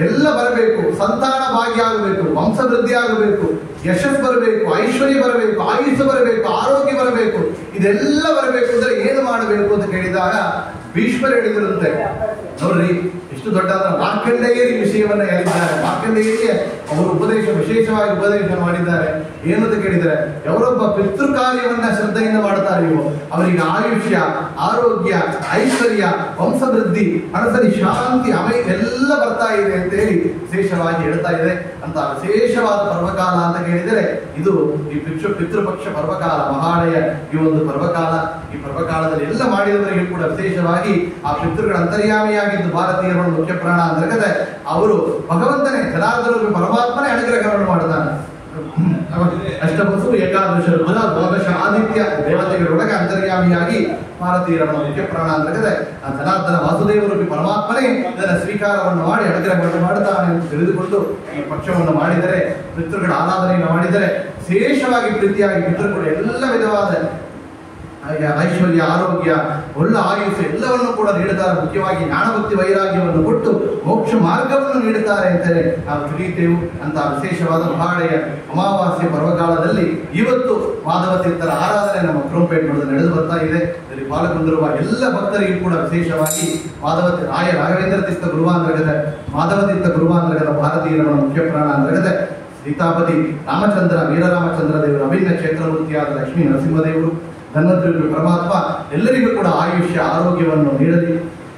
ಎಲ್ಲ ಬರಬೇಕು. ಸಂತಾನ ಭಾಗ್ಯ ಆಗಬೇಕು, ವಂಶವೃದ್ಧಿ ಆಗಬೇಕು, ಯಶಸ್ಸು ಬರಬೇಕು, ಐಶ್ವರ್ಯ ಬರಬೇಕು, ಆಯುಷ್ಯ ಬರಬೇಕು, ಆರೋಗ್ಯ ಬರಬೇಕು. ಇದೆಲ್ಲ ಬರಬೇಕು ಅಂದ್ರೆ ಏನು ಮಾಡಬೇಕು ಅಂತ ಕೇಳಿದಾಗ ಭೀಷ್ಮರು ಹೇಳಿದ್ರಂತೆ, ನೋಡ್ರಿ ಎಷ್ಟು ದೊಡ್ಡ ಮಾರ್ಕಂಡೇಯರಿ ವಿಷಯವನ್ನ ಹೇಳಿದ್ದಾರೆ. ಮಾರ್ಕಂಡೇಯರಿಗೆ ಅವರು ವಿಶೇಷವಾಗಿ ಉಪದೇಶ ಮಾಡಿದ್ದಾರೆ. ಏನಂತ ಕೇಳಿದರೆ, ಯಾವರೊಬ್ಬ ಪಿತೃ ಕಾರ್ಯವನ್ನ ಶ್ರದ್ಧೆಯಿಂದ ಮಾಡ್ತಾರೆಯೋ ಅವರಿಗೆ ಆಯುಷ್ಯ, ಆರೋಗ್ಯ, ಐಶ್ವರ್ಯ, ವಂಶವೃದ್ಧಿ, ಮನಸ್ಸಲ್ಲಿ ಶಾಂತಿ, ಎಲ್ಲ ಬರ್ತಾ ಇದೆ ಅಂತ ಹೇಳಿ ವಿಶೇಷವಾಗಿ ಹೇಳ್ತಾ ಇದೆ. ಅಂತ ವಿಶೇಷವಾದ ಪರ್ವಕಾಲ ಅಂತ ಕೇಳಿದರೆ ಇದು ಈ ಪಿತೃಪಕ್ಷ ಪರ್ವಕಾಲ, ಮಹಾಲಯ ಈ ಒಂದು ಪರ್ವಕಾಲ. ಈ ಪರ್ವಕಾಲದಲ್ಲಿ ಎಲ್ಲ ಮಾಡಿದವರಿಗೆ ಕೂಡ ವಿಶೇಷವಾಗಿ ಆ ಪಿತೃಗಳ ಅಂತರ್ಯಾಮಿಯಾಗಿದ್ದು ಭಾರತೀಯರ ಮುಖ್ಯ ಪ್ರಾಣ ಅಂತರ್ಗತ ಅವರು ಭಗವಂತನೇ ಜನಾರ್ದನ ಪರಮಾತ್ಮನೇ ಅನುಗ್ರಹವನ್ನು ಮಾಡ್ತಾನೆ. ಅಷ್ಟಬಸು ಏಕಾದಶ ರುದ್ರ ದ್ವಾದಶ ಆದಿತ್ಯ ದೇವತೆಗಳೊಳಗೆ ಅಂತರ್ಯಾಮಿಯಾಗಿ ಭಾರತೀಯರ ಮುಖ್ಯ ಪ್ರಾಣ ಅಂತರ್ಗತ ಆ ಜನಾರ್ದನ ವಾಸುದೇವರು ಪರಮಾತ್ಮನೇ ಇದರ ಸ್ವೀಕಾರವನ್ನು ಮಾಡಿ ಅನುಗ್ರಹವನ್ನು ಮಾಡುತ್ತಾನೆ ಎಂದು ತಿಳಿದುಕೊಂಡು ಈ ಪಕ್ಷವನ್ನು ಮಾಡಿದರೆ, ಪಿತೃಗಳ ಆರಾಧನೆಯನ್ನು ಮಾಡಿದರೆ ವಿಶೇಷವಾಗಿ ಪ್ರೀತಿಯಾಗಿ ಪಿತೃಗಳು ಎಲ್ಲ ವಿಧವಾದ ಐಶ್ವರ್ಯ, ಆರೋಗ್ಯ, ಒಳ್ಳೆ ಆಯುಷ್ಯ ಎಲ್ಲವನ್ನು ಕೂಡ ನೀಡುತ್ತಾರೆ. ಮುಖ್ಯವಾಗಿ ಜ್ಞಾನಭಕ್ತಿ ವೈರಾಗ್ಯವನ್ನು ಕೊಟ್ಟು ಮೋಕ್ಷ ಮಾರ್ಗವನ್ನು ನೀಡುತ್ತಾರೆ ಅಂತಲೇ ನಾವು ತಿಳಿಯುತ್ತೇವೆ. ಅಂತ ವಿಶೇಷವಾದ ಮಹಾಳೆಯ ಅಮಾವಾಸ್ಯ ಪರ್ವಕಾಲದಲ್ಲಿ ಇವತ್ತು ಮಾಧವ ತೀರ್ಥರ ಆರಾಧನೆ ನಮ್ಮ ಕ್ರೋಂಪೇಟ್ ನಡೆದು ಬರ್ತಾ ಇದೆ. ಇದರಲ್ಲಿ ಪಾಲ್ಗೊಂಡಿರುವ ಎಲ್ಲ ಭಕ್ತರಿಗೂ ಕೂಡ ವಿಶೇಷವಾಗಿ ರಾಘವೇಂದ್ರ ತೀರ್ಥ ಗುರುವಾಂತರ್ಗತ, ಮಾಧವ ತೀರ್ಥ ಗುರುವಾಂತರ್ಗತ ಭಾರತೀಯರ ಮುಖ್ಯ ಪ್ರಾಣ ಅಂತರ್ಗತ ಸೀತಾಪತಿ ರಾಮಚಂದ್ರ, ವೀರರಾಮಚಂದ್ರ ದೇವರು, ಅಭಿನ್ನ ಕ್ಷೇತ್ರಮೂರ್ತಿಯಾದ ಲಕ್ಷ್ಮೀ ನರಸಿಂಹದೇವರು, ಧನ್ವಂತರಿ ಪರಮಾತ್ಮ ಎಲ್ಲರಿಗೂ ಕೂಡ ಆಯುಷ್ಯ, ಆರೋಗ್ಯವನ್ನು ನೀಡಲಿ.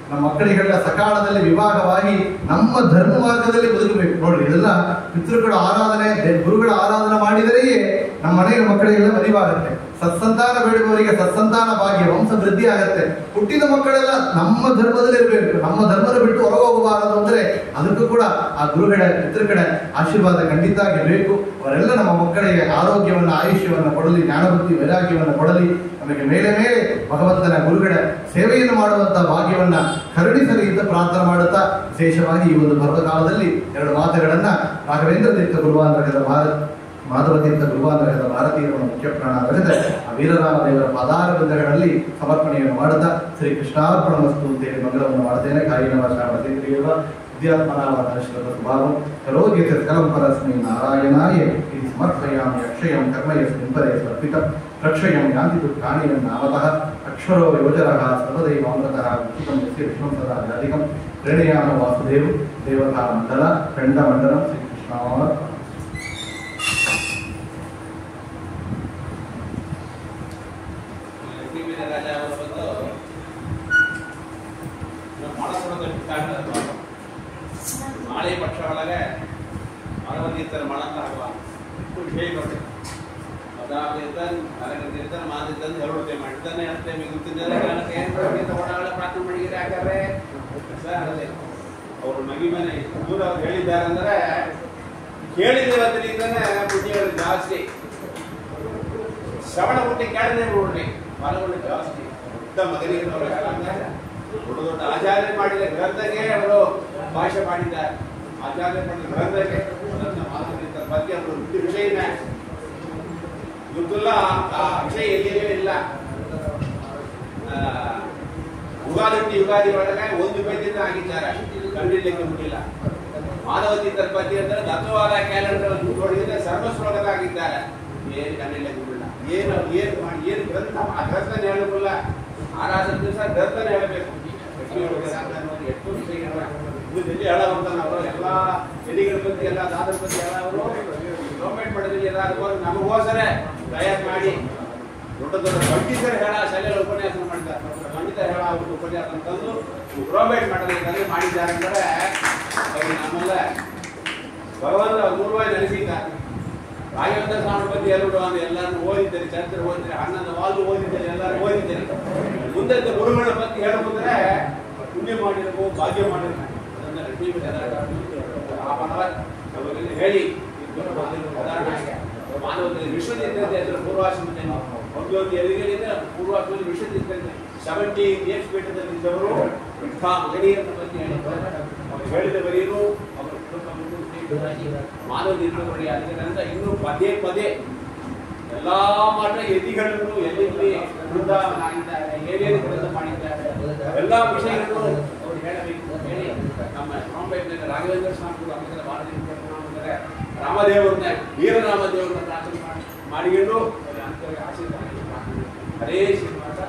ನಮ್ಮ ಮಕ್ಕಳಿಗೆಲ್ಲ ಸಕಾಲದಲ್ಲಿ ವಿವಾಹವಾಗಿ ನಮ್ಮ ಧರ್ಮ ಮಾರ್ಗದಲ್ಲಿ ಬದುಕಬೇಕು. ನೋಡ್ರಿ, ಇದೆಲ್ಲ ಪಿತೃಗಳ ಆರಾಧನೆ, ಗುರುಗಳ ಆರಾಧನೆ ಮಾಡಿದರೆಯೇ ನಮ್ಮ ಮನೆಯ ಮಕ್ಕಳಿಗೆಲ್ಲ ಮದುವಾಗುತ್ತೆ. ಸತ್ಸಂತಾನ ಬೇಡುವವರಿಗೆ ಸತ್ಸಂತಾನ ಭಾಗ್ಯ, ವಂಶ ವೃದ್ಧಿ ಆಗತ್ತೆ. ಹುಟ್ಟಿದ ಮಕ್ಕಳೆಲ್ಲ ನಮ್ಮ ಧರ್ಮದಲ್ಲಿ ಇರಬೇಕು, ನಮ್ಮ ಧರ್ಮದ ಬಿಟ್ಟು ಹೊರಗೋಗಬಾರದು ಅಂದ್ರೆ ಅದಕ್ಕೂ ಕೂಡ ಆ ಗುರುಗಳ ಪಿತೃಗಳ ಆಶೀರ್ವಾದ ಖಂಡಿತ ಬೇಕು. ಅವರೆಲ್ಲ ನಮ್ಮ ಮಕ್ಕಳಿಗೆ ಆರೋಗ್ಯವನ್ನು, ಆಯುಷ್ಯವನ್ನು ಕೊಡಲಿ, ಜ್ಞಾನಭಕ್ತಿ ವೈರಾಗ್ಯವನ್ನು ಕೊಡಲಿ. ನಮಗೆ ಮೇಲೆ ಮೇಲೆ ಭಗವಂತನ ಗುರುಗಳ ಸೇವೆಯನ್ನು ಮಾಡುವಂತಹ ಭಾಗ್ಯವನ್ನ ಕರುಣಿಸಲಿ ಅಂತ ಪ್ರಾರ್ಥನೆ ಮಾಡುತ್ತಾ, ವಿಶೇಷವಾಗಿ ಈ ಒಂದು ಪರ್ವಕಾಲದಲ್ಲಿ ಎರಡು ಮಾತುಗಳನ್ನ ರಾಘವೇಂದ್ರ ತೀರ್ಥ ಗುರುವಾಂತರ್ಗತ ಮಾಧವ ತೀರ್ಥ ಗುರುವಾಂತರ್ಗತ ಭಾರತೀಯರ ಮುಖ್ಯ ಪ್ರಾಣ ಅಂತರ್ಗತ ಆ ವೀರರಾಮ ದೇವರ ಪದಾರ ಬೃಂದಗಳಲ್ಲಿ ಸಮರ್ಪಣೆಯನ್ನು ಮಾಡುತ್ತಾ ಶ್ರೀ ಕೃಷ್ಣಾರ್ಪಣ ವಸ್ತು ಅಂತೇಳಿ ಮಂಗಳವನ್ನು ಮಾಡುತ್ತೇನೆ. ಕಾಯಿನ ವಾಚಾವ ವಿದ್ಯಾತ್ಮನಾಶ್ರತ ಸ್ವಭಾವಂ ಕರೋದ್ಯತೆ ಸಕಲಂ ಪರಸ್ಮೈ ನಾರಾಯಣಾಯ ಇದು ಸಮರ್ಪಯಾಮಿ. ಅಕ್ಷಯಂ ಕರ್ಮ ಯಸ್ಮಿನ್ ಪರೇ ಸಮರ್ಪಿತಂ ರಕ್ಷಯಂ ಯಾಂತಿ ದುಃಖಾನಿ ನಾಮತಃ ಅಕ್ಷರೋ ಯೋಜರಃ ಸರ್ವದೈವಾಮೃತಃ ಉಚಿತಂ ಯಸ್ಯ ವಿಷ್ಣುಂ ಸದಾ ಜಾತಿಕಂ ಪ್ರಣಯಾಮ ವಾಸುದೇವ ದೇವತಾ ಮಂಡಲ ಖಂಡ ಮಂಡಲಂ ಶ್ರೀ ಕೃಷ್ಣ. ನಾಳೆ ಪಕ್ಷ ಒಳಗೆ ಮಾಧವತೀರ್ಥರ ಮಾಡಂತಾಗುವ ಹೇಳಿಕೊಟ್ಟೆ. ಅದಾತೀರ್ಥನ್ ಅರಗತೀರ್ಥನ್ ಮಾದಿದ್ದನ್ ಹೊರಡುತ್ತೆ ಮಾಡಿದ್ದಾನೆ ಅಷ್ಟೇ ಮಿಗುತ್ತಿದ್ದಾರೆ. ಓಡಾಡ ಪ್ರಾರ್ಥನೆ ಮಾಡಿದ್ರೆ ಯಾಕಂದ್ರೆ ಅವರು ಮಗಿ ಮನೆ ದೂರ ಅವ್ರು ಹೇಳಿದ್ದಾರೆ ಅಂದ್ರೆ ಕೇಳಿದೇವದ್ರಿಂದನೇ ಪುಣ್ಯಗಳು ಜಾಸ್ತಿ. ಶ್ರವಣ ಪುಟ್ಟಿ ಕೇಳದೆ ನೋಡ್ರಿ ಫಲಗಳು ಜಾಸ್ತಿ. ಮಗನಿಗೆ ದೊಡ್ಡ ದೊಡ್ಡ ಆಚಾರ್ಯ ಮಾಡಿದ ಗ್ರಂಥಕ್ಕೆ ಅವರು ಭಾಷೆ ಮಾಡಿದ್ದಾರೆ. ಆಚಾರ್ಯ ಮಾಡಿದ ಗ್ರಂಥಕ್ಕೆ ಮಾಧವತೀರ್ಥರ ಬಗ್ಗೆ ಅವರು ವಿಷಯನೇ ಇವತ್ತೆಲ್ಲ ಆ ವಿಷಯ ಎಲ್ಲಿಯೇ ಇಲ್ಲ. ಯುಗಾದಿ ಒಳಗೆ ಒಂದು ಪೇಜಿಂದ ಆಗಿದ್ದಾರೆ, ಕಂಡಿಡ್ಲಿಕ್ಕೆ ಮುಗಿಲ್ಲ. ಮಾಧವತೀರ್ಥರ ಬಗ್ಗೆ ಅಂದರೆ ತತ್ವವಾದ ಕ್ಯಾಲೆಂಡರ್ ನೋಡಿದ್ರೆ ಸರ್ವಶ್ಲೋಕದಾಗಿದ್ದಾರೆ. ಏನು ಕಂಡಿಡ್ಲಿಕ್ಕೆ ಮುಗಿಲ್ಲ. ಏನು ಗ್ರಂಥ ಆ ಗ್ರಂಥನ ಹೇಳೋದಿಲ್ಲ. ಆರಾಧನೆ ದಿವಸ ಗ್ರಂಥನ ಹೇಳಬೇಕು. ಎಷ್ಟು ವಿಷಯಗಳ ಎಲ್ಲಿ ಹೇಳುವಂತ ನಾವು ಎಲ್ಲ ಎಲ್ಲಿಗಳ ಬಗ್ಗೆ ಎಲ್ಲ ದಾದರ ಬಗ್ಗೆ ಎಲ್ಲ ಅವರು ಗೌರ್ಮೆಂಟ್ ಮಾಡಿದ್ವಿ. ಎಲ್ಲಾದ್ರೂ ನಮಗೆ ಹೋದರೆ ತಯಾರು ಮಾಡಿ ದೊಡ್ಡ ದೊಡ್ಡ ಪಂಡಿತರ ಹೇಳ ಶಾಲೆಗಳ ಉಪನ್ಯಾಸ ಮಾಡಿದ್ದಾರೆ. ಪಂಡಿತರ ಹೇಳ ಅವ್ರಿಗೆ ಉಪನ್ಯಾಸ ಅಂತಂದು ಗೌರ್ಮೆಂಟ್ ಮಾಡಬೇಕಂದ್ರೆ ಮಾಡಿದ್ದಾರೆ ಅಂದರೆ ಅವರು ನಮ್ಮೆಲ್ಲ ಭಗವಂತ ಗುರುವಾಗಿ ನಡೆಸಿದ್ದಾರೆ. ರಾಘವೇಂದ್ರ ಸ್ವಾಮಿ ಬಗ್ಗೆ ಎರಡು ಎಲ್ಲರೂ ಓದಿದ್ದಾರೆ, ಚರಿತ್ರೆ ಓದಿದ್ದಾರೆ, ಅಣ್ಣನ ವಾಲ್ದು ಓದಿದ್ದಾರೆ, ಎಲ್ಲರೂ ಓದಿದ್ದಾರೆ. ಮುಂದೆ ಗುರುಗಳ ಬಗ್ಗೆ ಹೇಳಬೇಕಂದ್ರೆ ಪುಣ್ಯ ಮಾಡಿರಬೇಕು, ಭಾಗ್ಯ ಮಾಡಿರಬೇಕು. ಅದನ್ನು ಹೇಳಿ ಮಾನವ ವಿಶ್ವದಿಂದ ಪೂರ್ವಾಶ್ರಮದಲ್ಲಿ ಒಂದು ಎಲ್ಲಿಗೆಯಿಂದ ಪೂರ್ವಾಶ್ರಮದಲ್ಲಿ ವಿಶ್ವದಿಂದ 70 years ಪೀಠದಲ್ಲಿದ್ದವರು ಗಡಿಯನ್ನು ಬಗ್ಗೆ ಹೇಳಿದ್ದಾರೆ. ಅವರು ಹೇಳಿದ ಬರೀನು ಅವರು ಮಾನವ ನಿರ್ಮೂಲನೆ ಅಂತ ಇನ್ನೂ ಪದೇ ಎಲ್ಲಾ ಮಠ ಯತಿಗಳನ್ನು ಎಲ್ಲಿ ವೃಂದಾವನ ಆಗಿದ್ದಾರೆ, ಏನೇನು ಕೆಲಸ ಮಾಡಿದ್ದಾರೆ, ಎಲ್ಲಾ ವಿಷಯಗಳನ್ನು ಅವರು ಹೇಳಬೇಕು. ಹೇಳಿ ನಮ್ಮ ರಾಮಬೇಕಂದ್ರೆ ರಾಘವೇಂದ್ರ ಸ್ವಾಮಿಗಳು ಅಮೃತ ಭಾರತೀಯ ರಾಮದೇವ್ರನ್ನ ವೀರರಾಮದೇವ್ರನ್ನ ಪ್ರಾರ್ಥನೆ ಮಾಡಿಕೊಂಡು ಆಶೀರ್ವಾದ ಹರೇ ಶ್ರೀನಿವಾಸ.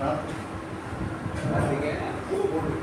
ಹಾ? ಅದಕ್ಕೆ ಹೂ ಕೊಡ್ರಿ